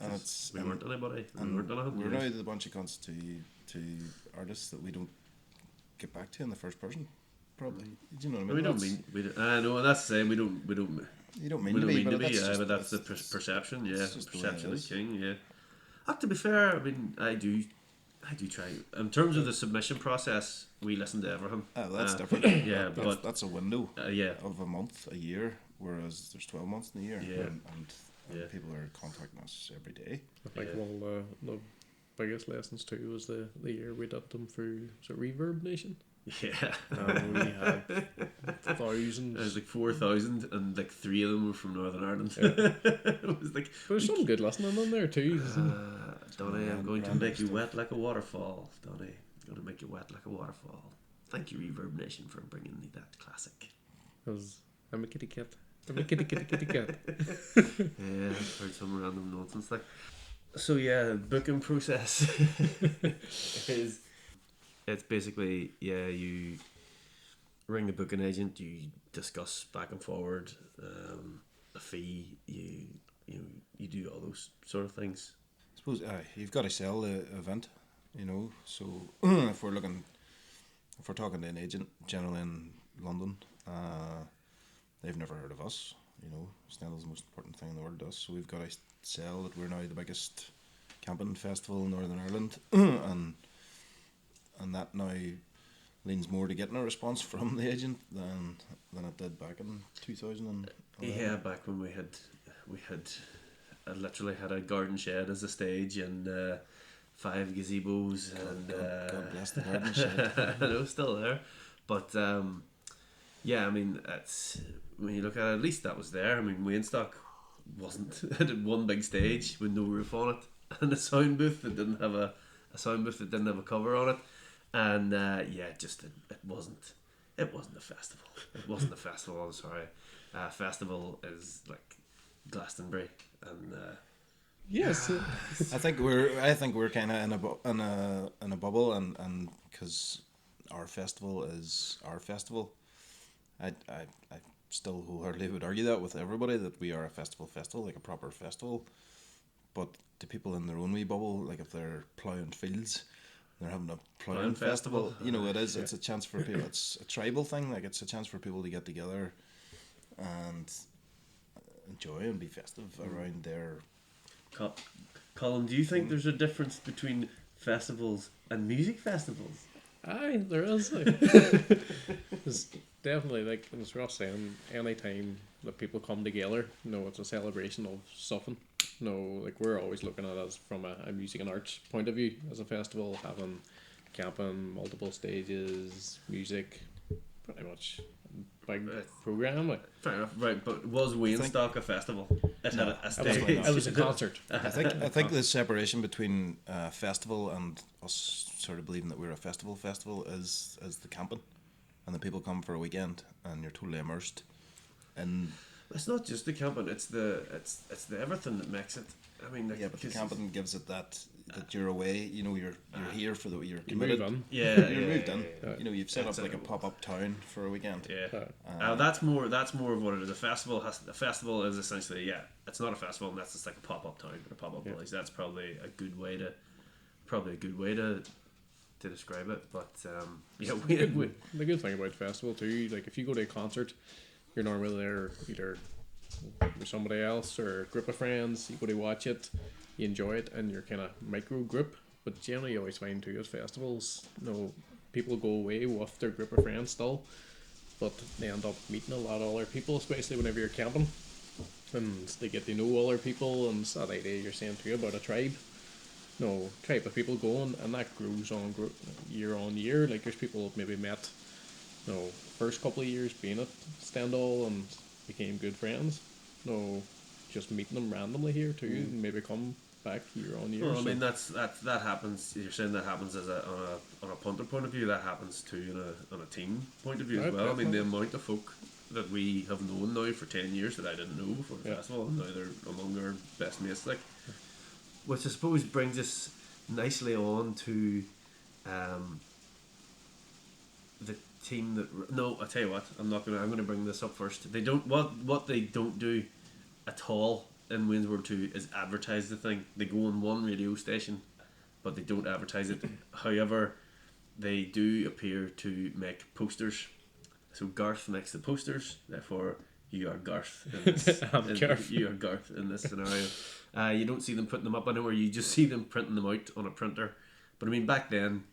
We weren't anybody. We weren't on a we're now the bunch of cunts to artists that we don't get back to in the first person. Probably, do you know what I mean? We don't mean. I know, and that's the same. We don't. You don't mean We to don't be, mean to but be. that's just, But that's the perception. Yeah, that's just the way perception it is is. king. Yeah. To be fair, I mean, I do try. In terms of the submission process, we listen to everything. Oh, that's different. Yeah, but that's a window yeah, of a month, a year, whereas there's 12 months in the year, Yeah. and Yeah. people are contacting us every day. I think Yeah. one of the biggest lessons too was the year we did them through Reverb Nation. yeah. And we had thousands. There's like 4,000, and like 3 of them were from Northern Ireland. Yeah. It was like, But there's some good listening on there too. Donny, I'm going to Random make you stuff. wet like a waterfall. Donny, I'm going to make you wet like a waterfall. Thank you, Reverb Nation, for bringing me that classic. I'm a kitty cat. I'm a kitty cat. Yeah, I've heard some random nonsense like. So yeah, booking process is, it's basically, yeah, you ring the booking agent, you discuss back and forward a fee, you do all those sort of things. I suppose you've got to sell the event, so if we're talking to an agent generally in London, they've never heard of us. Stendhal's the most important thing in the world to us, so we've got to sell that we're now the biggest camping festival in Northern Ireland, and that now leans more to getting a response from the agent than it did back in 2011. Yeah, back when we had I literally had a garden shed as a stage, and 5 gazebos, and God bless the garden shed. I know, still there, but yeah, I mean, it's, when you look at least that was there. I mean, Waynestock wasn't. It had one big stage with no roof on it, and a sound booth that didn't have a cover on it, and it wasn't a festival. It wasn't a festival. I'm sorry. Festival is like Glastonbury, and Yes. I think we're kind of in a bubble, and because our festival is our festival, I still wholeheartedly would argue that with everybody, that we are a festival, like a proper festival. But the people in their own wee bubble, like if they're ploughing fields, they're having a ploughing festival. It is. It's a chance for people. It's a tribal thing. Like, it's a chance for people to get together and enjoy and be festive around their. Colm, do you think there's a difference between festivals and music festivals? Aye, there is. There's definitely, like, as Ross saying, any time that people come together, it's a celebration of something. Like, we're always looking at it as from a music and arts point of view as a festival, having camping, multiple stages, music, pretty much a big program. Like, Fair enough, right? But was Waynestock a festival? It had a stage. Absolutely not. it was a concert. I think the separation between festival and us sort of believing that we're a festival is the camping, and the people come for a weekend and you're totally immersed in It's not just the camping; it's the everything that makes it. I mean, like, Yeah, but the 'cause camping gives it that you're away. You know, you're here for you're You committed. move on. Yeah, You're yeah, moved yeah, in. yeah. You know, you've set That's up like it. a pop up town for a weekend. Yeah, that's more of what it is. A festival is essentially it's not a festival, and that's just like a pop up town or a pop up village. That's probably a good way to describe it. But The good thing about festival too, like if you go to a concert, you're normally there either with somebody else or a group of friends. You go to watch it, you enjoy it, and you're kind of micro group. But generally, you always find too at festivals, people go away with their group of friends still, but they end up meeting a lot of other people, especially whenever you're camping, and they get to know other people. And it's that idea you're saying too about a tribe. Tribe of people going, and that grows on year on year. Like there's people maybe met, first couple of years being at Stendhal and became good friends. Just meeting them randomly here too, and maybe come back year on year. Well, I mean that happens. You're saying that happens on a punter point of view. That happens too on a team point of view as Right, well. I mean the definitely. amount of folk that we have known now for 10 years that I didn't know before the festival, and now they're among our best mates. Like, which I suppose brings us nicely on to the team that. No, I tell you what, I'm going to bring this up first. They don't what they don't do at all in Wayne's World 2 is advertise the thing. They go on one radio station, but they don't advertise it. However, they do appear to make posters. So Garth makes the posters. Therefore, you are Garth. In this, Garth. You are Garth in this scenario. You don't see them putting them up anywhere. You just see them printing them out on a printer. But I mean, back then,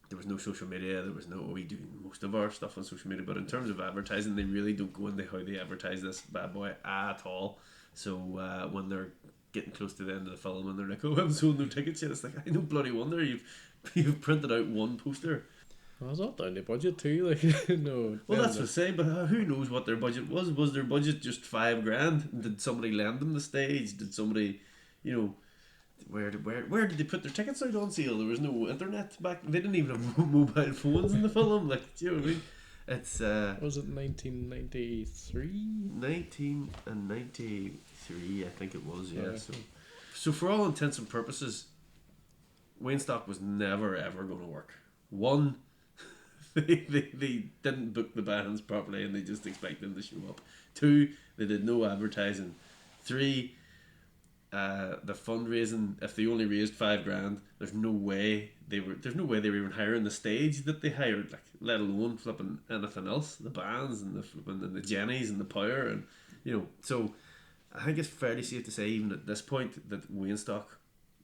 there was no social media. There was no. We do most of our stuff on social media, but in terms of advertising, they really don't go into how they advertise this bad boy at all. So when they're getting close to the end of the film and they're like, "Oh, I haven't sold no tickets yet," it's like, I no bloody wonder you've printed out one poster. Well, it's all down to budget too. Like Well, that's what I say, but who knows what their budget was? Was their budget just $5,000? Did somebody lend them the stage? Did somebody, where did they put their tickets out on sale? There was no internet back. They didn't even have mobile phones in the film. Like, do you know what I mean? It's Was it 1993? 1993, I think it was. Yeah. So for all intents and purposes, Wayne Stock was never ever going to work. One, they didn't book the bands properly and they just expect them to show up. Two, they did no advertising. Three, the fundraising, if they only raised $5,000, there's no way they were even hiring the stage that they hired, like, let alone flipping anything else, the bands and the flipping and the Jennies and the power, and so I think it's fairly safe to say even at this point that Wayne Stock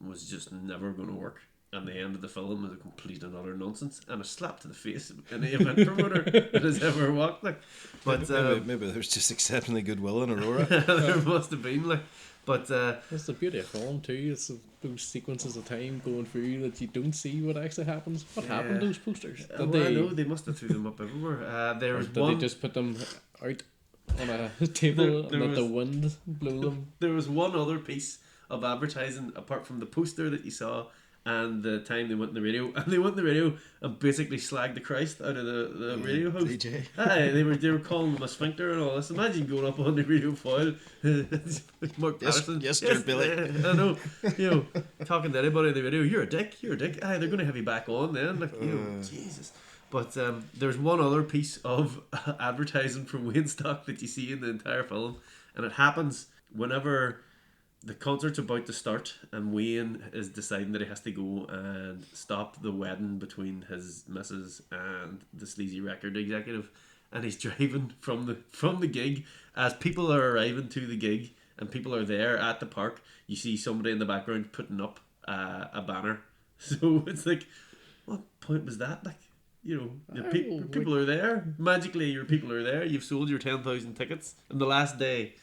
was just never going to work. And the end of the film is a complete and utter nonsense and a slap to the face of any event promoter that has ever walked. Like, but Maybe there's just exceptionally goodwill in Aurora. there must have been, like, but That's the beauty of film too. It's those sequences of time going through that you don't see what actually happens. What happened to those posters? I know they must have threw them up everywhere. There was Did one. they just put them out on a table There and let was- the wind blow them? There was one other piece of advertising apart from the poster that you saw and the time they went on the radio, and they went on the radio and basically slagged the Christ out of the radio host. DJ. Aye, they were calling them a sphincter and all this. Imagine going up on the radio foil, Mark Yes, Patterson. yes, dear Billy. I know, talking to anybody on the radio, you're a dick. Aye, they're going to have you back on then, like, Jesus. But there's one other piece of advertising from Wayne Stock that you see in the entire film, and it happens whenever the concert's about to start and Wayne is deciding that he has to go and stop the wedding between his missus and the sleazy record executive, and he's driving from the gig. As people are arriving to the gig and people are there at the park, you see somebody in the background putting up a banner. So it's like, what point was that? Like, your people are there. Magically, your people are there. You've sold your 10,000 tickets in the last day.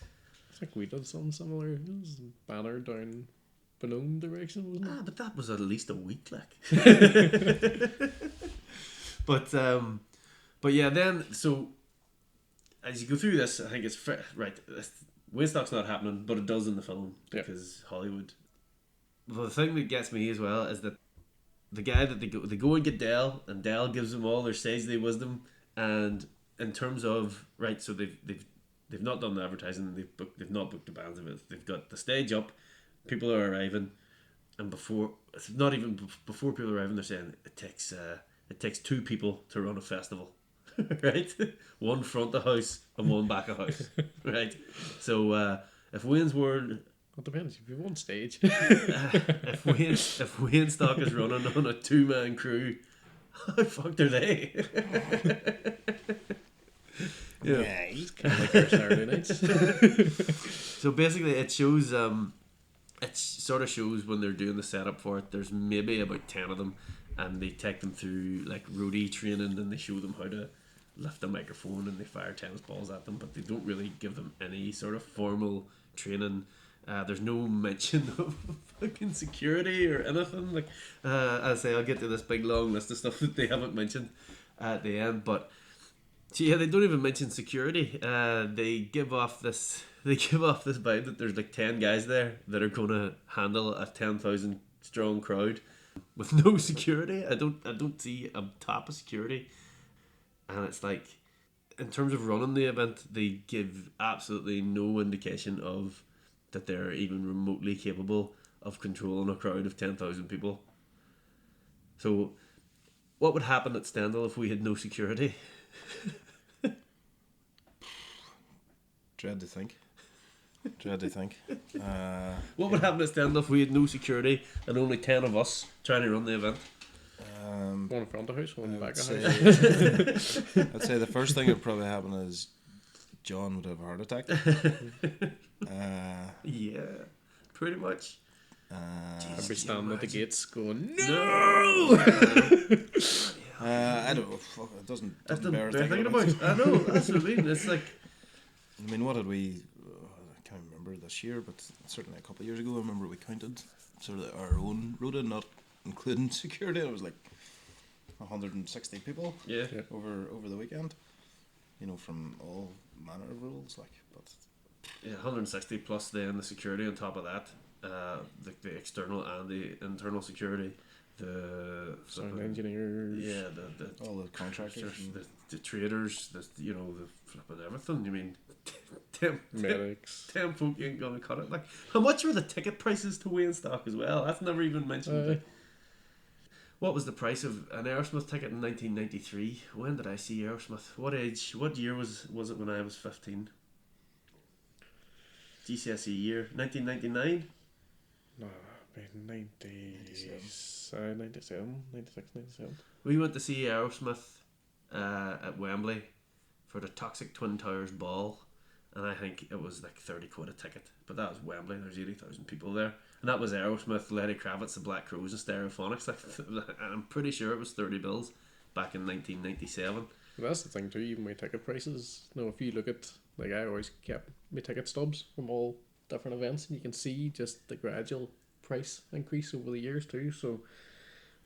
I think we did something similar. It was a banner down Benone direction, wasn't it? But that was at least a week, like. but yeah, then so as you go through this, I think it's right. Wayne Stock's not happening, but it does in the film because Hollywood. Well, the thing that gets me as well is that the guy that they go and get Dell, and Dell gives them all their sagely wisdom, and in terms of right, so they've They've not done the advertising. They've not booked the bands of it. They've got the stage up. People are arriving, and before people arriving, they're saying it takes 2 people to run a festival, right? One front of house and one back of house, right? So if Wayne's World. Well, it depends. If you have one stage. if Wayne Stock is running on a 2-man crew, how fucked are they? Yeah. Kind of like our Saturday nights. So basically, it shows. It sort of shows when they're doing the setup for it. There's maybe about 10 of them, and they take them through like roadie training, and they show them how to lift a microphone, and they fire tennis balls at them, but they don't really give them any sort of formal training. There's no mention of fucking security or anything. Like, as I say, I'll get to this big long list of stuff that they haven't mentioned at the end. But so yeah, they don't even mention security. They give off this vibe that there's like 10 guys there that are gonna handle a 10,000 strong crowd with no security. I don't see a top of security, and it's like, in terms of running the event, they give absolutely no indication of that they're even remotely capable of controlling a crowd of 10,000 people. So, what would happen at Stendhal if we had no security? Dread to think. What would happen at Stendhal if we had no security and only 10 of us trying to run the event? One in front of the house, one in the back of the house. I'd say the first thing that would probably happen is John would have a heart attack. Yeah, pretty much. I'd be standing at the gates going, No! I don't know. Fuck, it doesn't bear They're thinking about. about. I know, that's what I mean. It's like, I mean, what did we? I can't remember this year, but certainly a couple of years ago, I remember we counted sort of our own rota, not including security. It was like 160 people. yeah. Over the weekend. You know, from all manner of rules, like, but. Yeah, 160 plus then the security on top of that, the external and the internal security, the sound engineers. yeah, the All the contractors, the traders, the flipping everything. You mean, 10 medics. 10 folk ain't gonna cut it. Like, how much were the ticket prices to Wayne Stock as well? That's never even mentioned. What was the price of an Aerosmith ticket in 1993? When did I see Aerosmith? What year was it when I was 15? GCSE year, 1999? No, about 97, 96, 97. We went to see Aerosmith at Wembley for the Toxic Twin Towers ball, and I think it was like 30 quid a ticket. But that was Wembley, there's 80,000 people there. And that was Aerosmith, Lenny Kravitz, the Black Crowes, and Stereophonics. Like, I'm pretty sure it was 30 bills back in 1997. Well, that's the thing too, even my ticket prices. You know, if you look at, like, I always kept my ticket stubs from all different events, and you can see just the gradual price increase over the years too. So,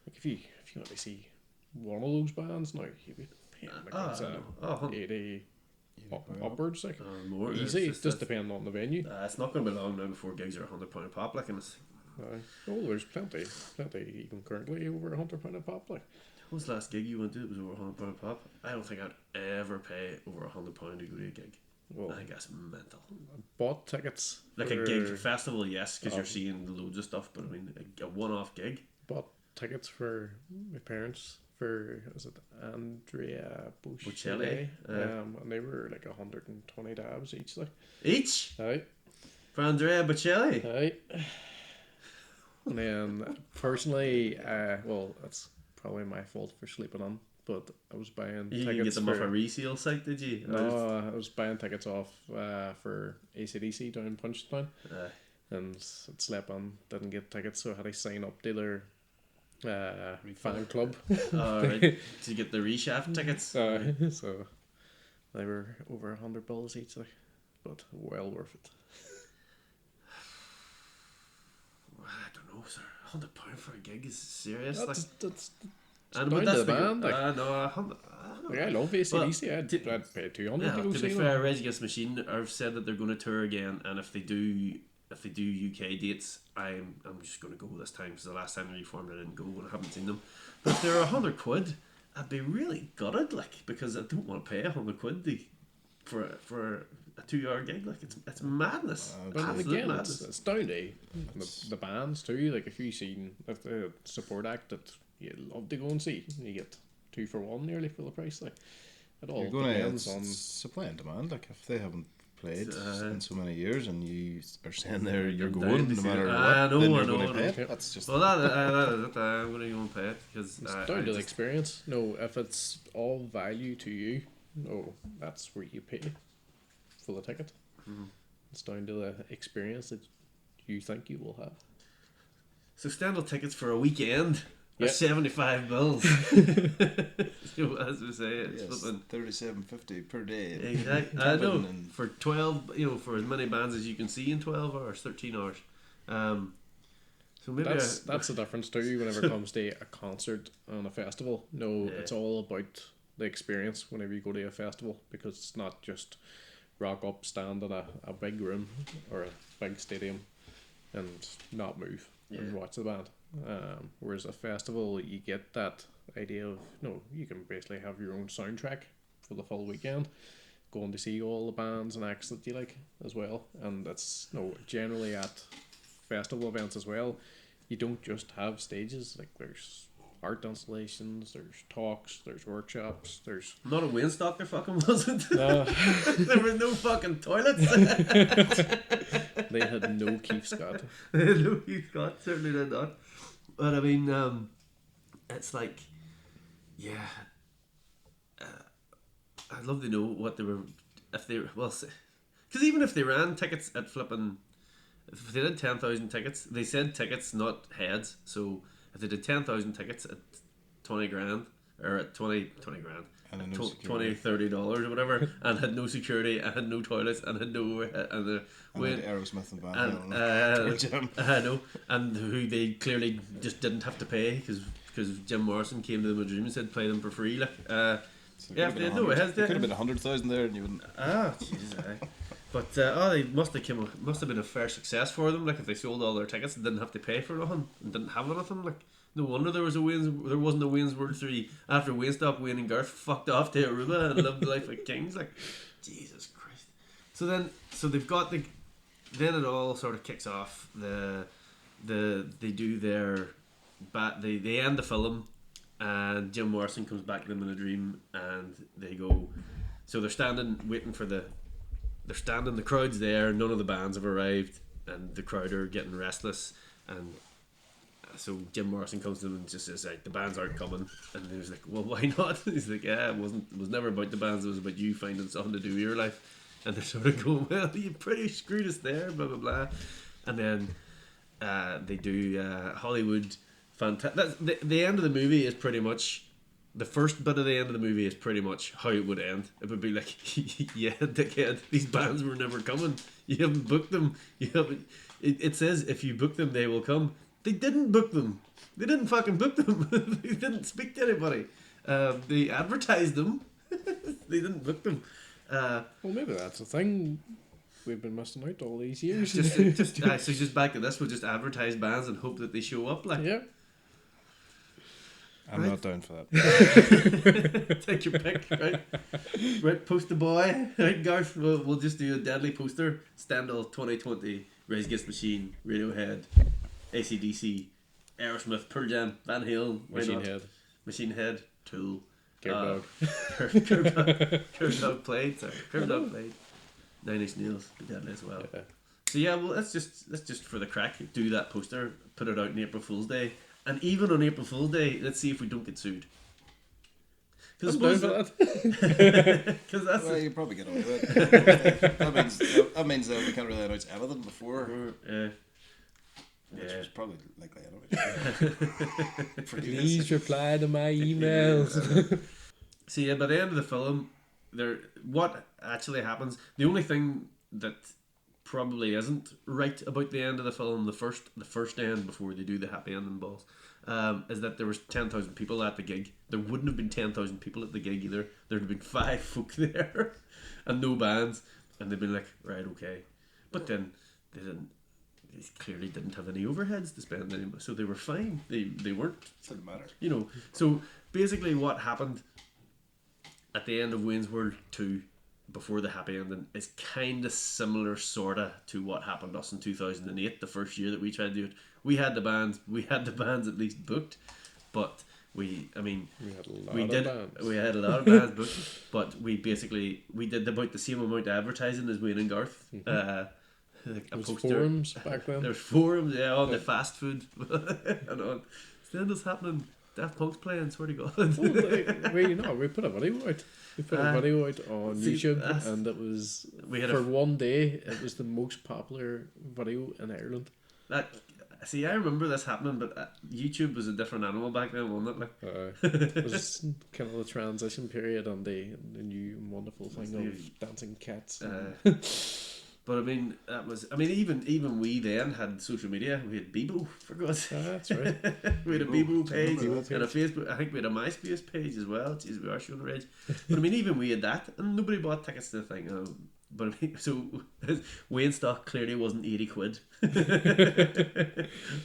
like, if you want to see one of those bands now, you'd be paying like 80 upwards, like, more easy. It's just depending on the venue. It's not going to be long now before gigs are £100 a pop. Like, and it's, there's plenty even currently over £100 a pop. Like, what was the last gig you went to that was over £100 a pop? I don't think I'd ever pay over £100 to go to a gig. well, I think that's mental. I bought tickets Like for, a gig festival, yes, because you're seeing loads of stuff. But I mean, a one-off gig. bought tickets for my parents for, was it Andrea Bocelli, and they were like 120 dabs each. Like, Each right, for Andrea Bocelli. right. And then personally, well, that's probably my fault for sleeping on, but I was buying You tickets can get them off for, a resale site, did you? no, I was buying tickets off for AC/DC down in Punchestown, and it slept on, didn't get tickets, so I had to sign up to their fan club. Right. Did you get the reshaft tickets? So they were over $100 each, like, but well worth it. I don't know, sir. £100 for a gig is serious. That's and down but that's to the band, like, no, like, I love AC/DC. I'd pay 200 yeah, to go to see be them. fair, Rage Against the Machine have said that they're going to tour again, and if they do UK dates, I'm just going to go this time because the last time they reformed I didn't go and I haven't seen them. But if they're £100, I'd be really gutted, like, because I don't want to pay £100 to for a 2-hour gig. Like it's madness. But Absolute again, madness. it's down to the bands too. Like if the support act that you love to go and see, you get 2 for 1 nearly for the price. Like it all You're going depends to on. supply and demand. Like if they haven't played Uh, in so many years, and you are saying there you're Down going to no see matter it. what, I know, then I you're know, going I to pay know. it. That's just Well, that is it. I'm going to go and pay it because It's down to the experience. No, if it's all value to you, no, that's where you pay for the ticket. It's down to the experience that you think you will have. So standard tickets for a weekend are Yep. 75 bills. So, as we say, it's flipping. $37.50 per day. Exactly. I Cabin know. and- For 12, for as many bands as you can see in 12 hours, 13 hours. So maybe That's the difference too whenever it comes to a concert and a festival. No, Yeah. it's all about the experience whenever you go to a festival, because it's not just rock up, stand in a big room or a big stadium and not move and Yeah. watch the band. Whereas a festival, you get that idea of, you can basically have your own soundtrack for the full weekend, going to see all the bands and acts that you like as well. And it's generally at festival events as well, you don't just have stages. Like there's art installations, there's talks, there's workshops, there's not a Waystock there fucking wasn't. no, There was no fucking toilets. they had no Keith Scott. No, you got certainly did not. But I mean, it's like, yeah. I'd love to know what they were, if they because even if they ran tickets at flipping, if they did 10,000 tickets, they said tickets, not heads. So if they did 10,000 tickets at 20 grand or at 20 grand. And at no $20, $30 or whatever, and had no security, and had no toilets, and had no and Aerosmith and Van and Halen. I know, and who they clearly just didn't have to pay because Jim Morrison came to them in a dream and said play them for free. Like, So yeah, if they had no heads, there could have been 100,000 there, and you wouldn't. Jesus, aye. But they must have been a fair success for them. Like if they sold all their tickets and didn't have to pay for nothing and didn't have anything. Like no wonder there wasn't a Wayne's World 3 after Wayne and Garth fucked off to Aruba and lived the life of kings. Like Jesus Christ. So they've got then it all sort of kicks off. They do their they end the film, and Jim Morrison comes back to them in a dream, and they go. So they're standing waiting for the crowd's there, none of the bands have arrived, and the crowd are getting restless, and so Jim Morrison comes to them and just says like, the bands aren't coming, and he was like, well, why not? He's like, yeah, it was never about the bands, it was about you finding something to do with your life. And they're sort of going, well, you pretty screwed us there, blah blah blah. And then they do Hollywood the end of the movie is pretty much, the first bit of the end of the movie is pretty much how it would end. It would be like, yeah, dickhead, these bands were never coming. You haven't booked them. It says if you book them, they will come. They didn't book them. They didn't fucking book them. They didn't speak to anybody. They advertised them. They didn't book them. Well, maybe that's the thing. We've been missing out all these years. So just back to this, we'll just advertise bands and hope that they show up. Like, yeah. I'm Right. not down for that. take your pick, right? Right, poster boy. Right, Garth, we'll just do a deadly poster. Stendhal 2020, Rage Against the Machine, Radiohead, AC/DC, Aerosmith, Pearl Jam, Van Halen, why Machine not? Head. Machine Head, Tool, Dog. Curve Dog played. Nine Inch Nails, be deadly as well. Yeah. So yeah, well, let's just for the crack do that poster, put it out on April Fool's Day, and even on April Fool's Day, let's see if we don't get sued. I'm down for that. Because that's Well, the, you probably get on with it. that means we can't really announce anything before. Which yeah. was probably likely anyway. Please reply to my emails. So yeah, by the end of the film, what actually happens? The only thing that probably isn't right about the end of the film, the first end before they do the happy ending balls, is that there was 10,000 people at the gig. There wouldn't have been 10,000 people at the gig either. There'd have been 5 folk there, and no bands, and they'd been like, right, okay, but then they didn't. They clearly didn't have any overheads to spend anymore, so they were fine. They weren't. Doesn't matter. So basically what happened at the end of Wayne's World 2, before the happy ending is kind of similar, sorta, to what happened to us in 2008, the first year that we tried to do it. We had the bands at least booked, but we had a lot of bands booked, but we did about the same amount of advertising as Wayne and Garth. Like a poster. Forums back then. There's forums, yeah, on the fast food and on. Then it's happening. Daft Punk's playing. Swear to God. We put a video out. We put a video out on YouTube, and it was one day. It was the most popular video in Ireland. I remember this happening, but YouTube was a different animal back then, wasn't it? It was kind of the transition period and the new and wonderful thing of dancing cats. But even we then had social media. We had Bebo, for God's sake. That's right. We had a Bebo page and a Facebook. I think we had a MySpace page as well. Jeez, we are showing our age. But even we had that, and nobody bought tickets to the thing. So Wayne stock clearly wasn't 80 quid.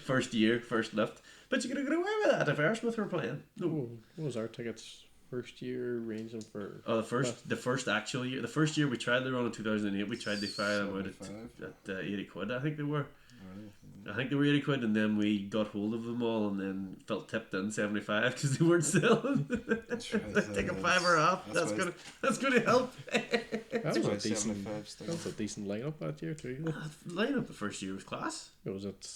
First year, first lift. But you could have got away with that if Aerosmith were playing. No. What was our tickets? First year ranging for the first actual year. The first year we tried to run in 2008, we tried to fire them out at 80 quid. I think they were. I think they were 80 quid, and then we got hold of them all and then felt tipped in 75 because they weren't selling. Take a fiver off. That's gonna help. That was a decent lineup that year too. Lineup the first year was class. Was it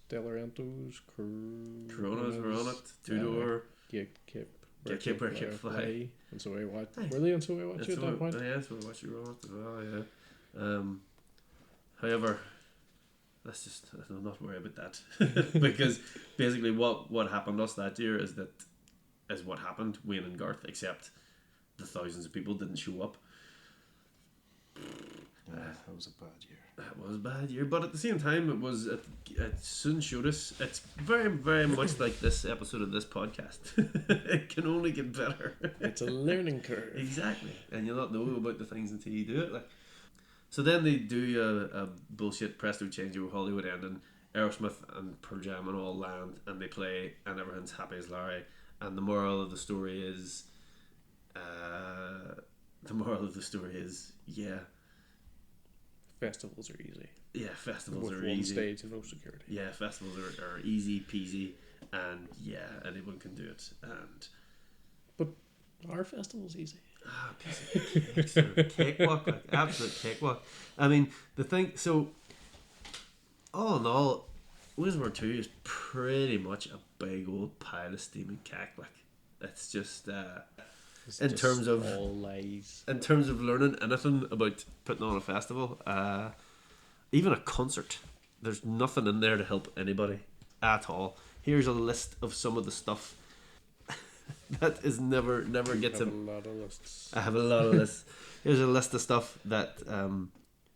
Delarentos, Coronas were on it. Two door. Keep Fly. And so I watched. Were they on So I Watch You at that point? Yeah, So I Watch You on it as well. Yeah. However, let's not worry about that because basically what happened to us that year is what happened Wayne and Garth, except the thousands of people didn't show up. That was a bad year. That was a bad year, but at the same time, it soon showed us it's very, very much like this episode of this podcast. It can only get better. It's a learning curve. Exactly, and you'll not know about the things until you do it. So then they do a bullshit presto change over Hollywood ending. Aerosmith and Pearl Jam and all land, and they play, and everyone's happy as Larry. And the moral of the story is, yeah. Festivals are easy. Yeah, festivals with are one easy. Stage and no security. Yeah, festivals are easy peasy, and yeah, anyone can do it. But are festivals easy? Piece of cakewalk, absolute cakewalk. I mean, the thing. So, all in all, Wayne's World 2 is pretty much a big old pile of steaming cack. It's just. In terms of learning anything about putting on a festival, even a concert, there's nothing in there to help anybody at all. Here's a list of some of the stuff that is never gets him. I have a lot of lists. Here's a list of stuff that and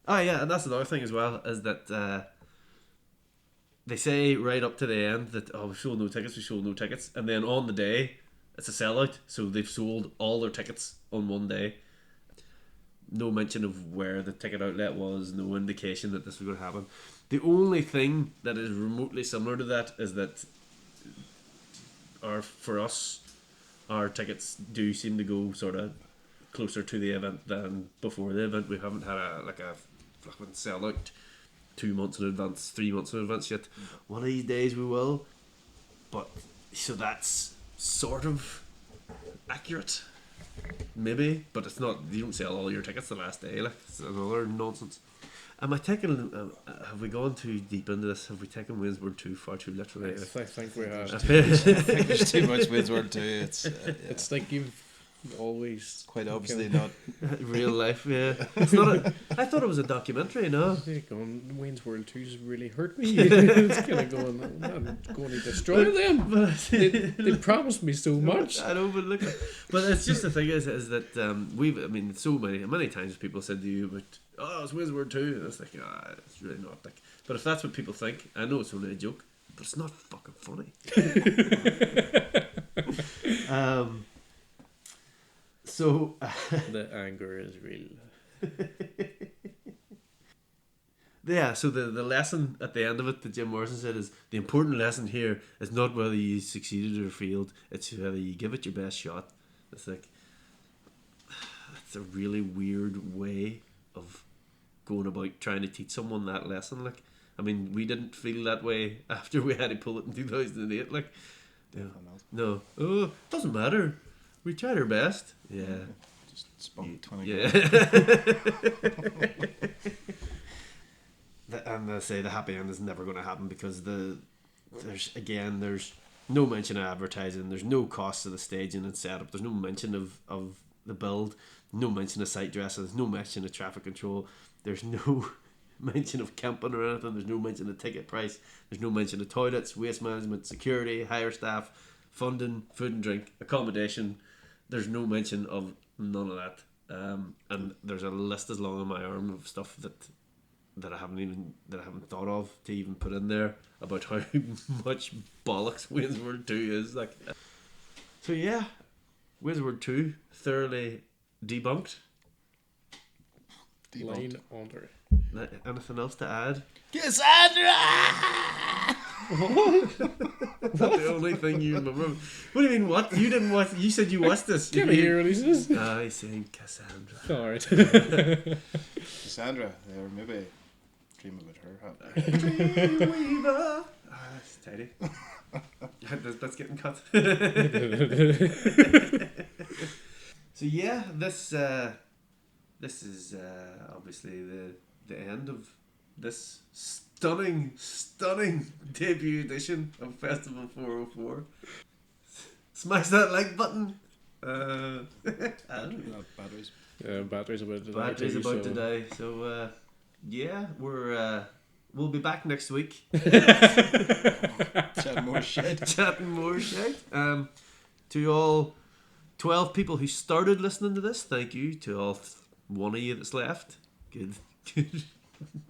that's another thing as well, is that they say right up to the end that we sold no tickets, and then on the day it's a sellout, so they've sold all their tickets on one day. No mention of where the ticket outlet was, no indication that this was going to happen. The only thing that is remotely similar to that is that for us, our tickets do seem to go sort of closer to the event than before the event. We haven't had a fucking sellout 2 months in advance, 3 months in advance yet. One of these days we will. But so that's sort of accurate, maybe, but it's not. You don't sell all your tickets the last day. It's another nonsense. Am I taking? Have we gone too deep into this? Have we taken Wayne's World 2 far too literally? I think we have. I think there's too much Wayne's World 2. It's like you've always quite obviously not real life. Yeah, it's not. I thought it was a documentary. No, Wayne's World 2 has really hurt me. It's kind of going. I'm going to destroy them. They promised me so much. I know, but it's just the thing is that so many times people said to you, but it's Wayne's World 2, and it's like it's really not like. But if that's what people think, I know it's only a joke, but it's not fucking funny. So the anger is real. Yeah, so the lesson at the end of it that Jim Morrison said is the important lesson here is not whether you succeeded or failed, it's whether you give it your best shot. It's like it's a really weird way of going about trying to teach someone that lesson. Like, I mean, we didn't feel that way after we had to pull it in 2008. Like, yeah, no, oh, doesn't matter. We tried our best. Yeah, Just spunk 20 yeah. grand. And I say the happy end is never going to happen because there's no mention of advertising, there's no cost of the staging and setup, there's no mention of the build, no mention of site dresses, no mention of traffic control, there's no mention of camping or anything, there's no mention of ticket price, there's no mention of toilets, waste management, security, hire staff, funding, food and drink, accommodation. There's no mention of none of that, and there's a list as long as my arm of stuff that I haven't thought of to even put in there about how much bollocks Wayne's World 2 is. Like, so yeah, Wayne's World 2 thoroughly debunked. Line under. Anything else to add? Cassandra! Is that the only thing you remember? What do you mean, what? You didn't watch, you said you watched this. Give me your releases. I saying Cassandra. Alright. Cassandra, or maybe dream about her. Dreamweaver. That's tidy. That's getting cut. So yeah, this is obviously the end of this stunning debut edition of Festival 404. Smash that like button. Batteries. Battery's about to die. Battery's about to die. So yeah, we'll be back next week. Chatting more shit. Chatting more shit. To all 12 people who started listening to this, thank you. To all one of you that's left, good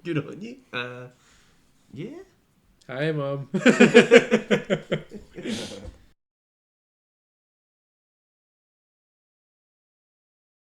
on you. Yeah. Hi, Mom.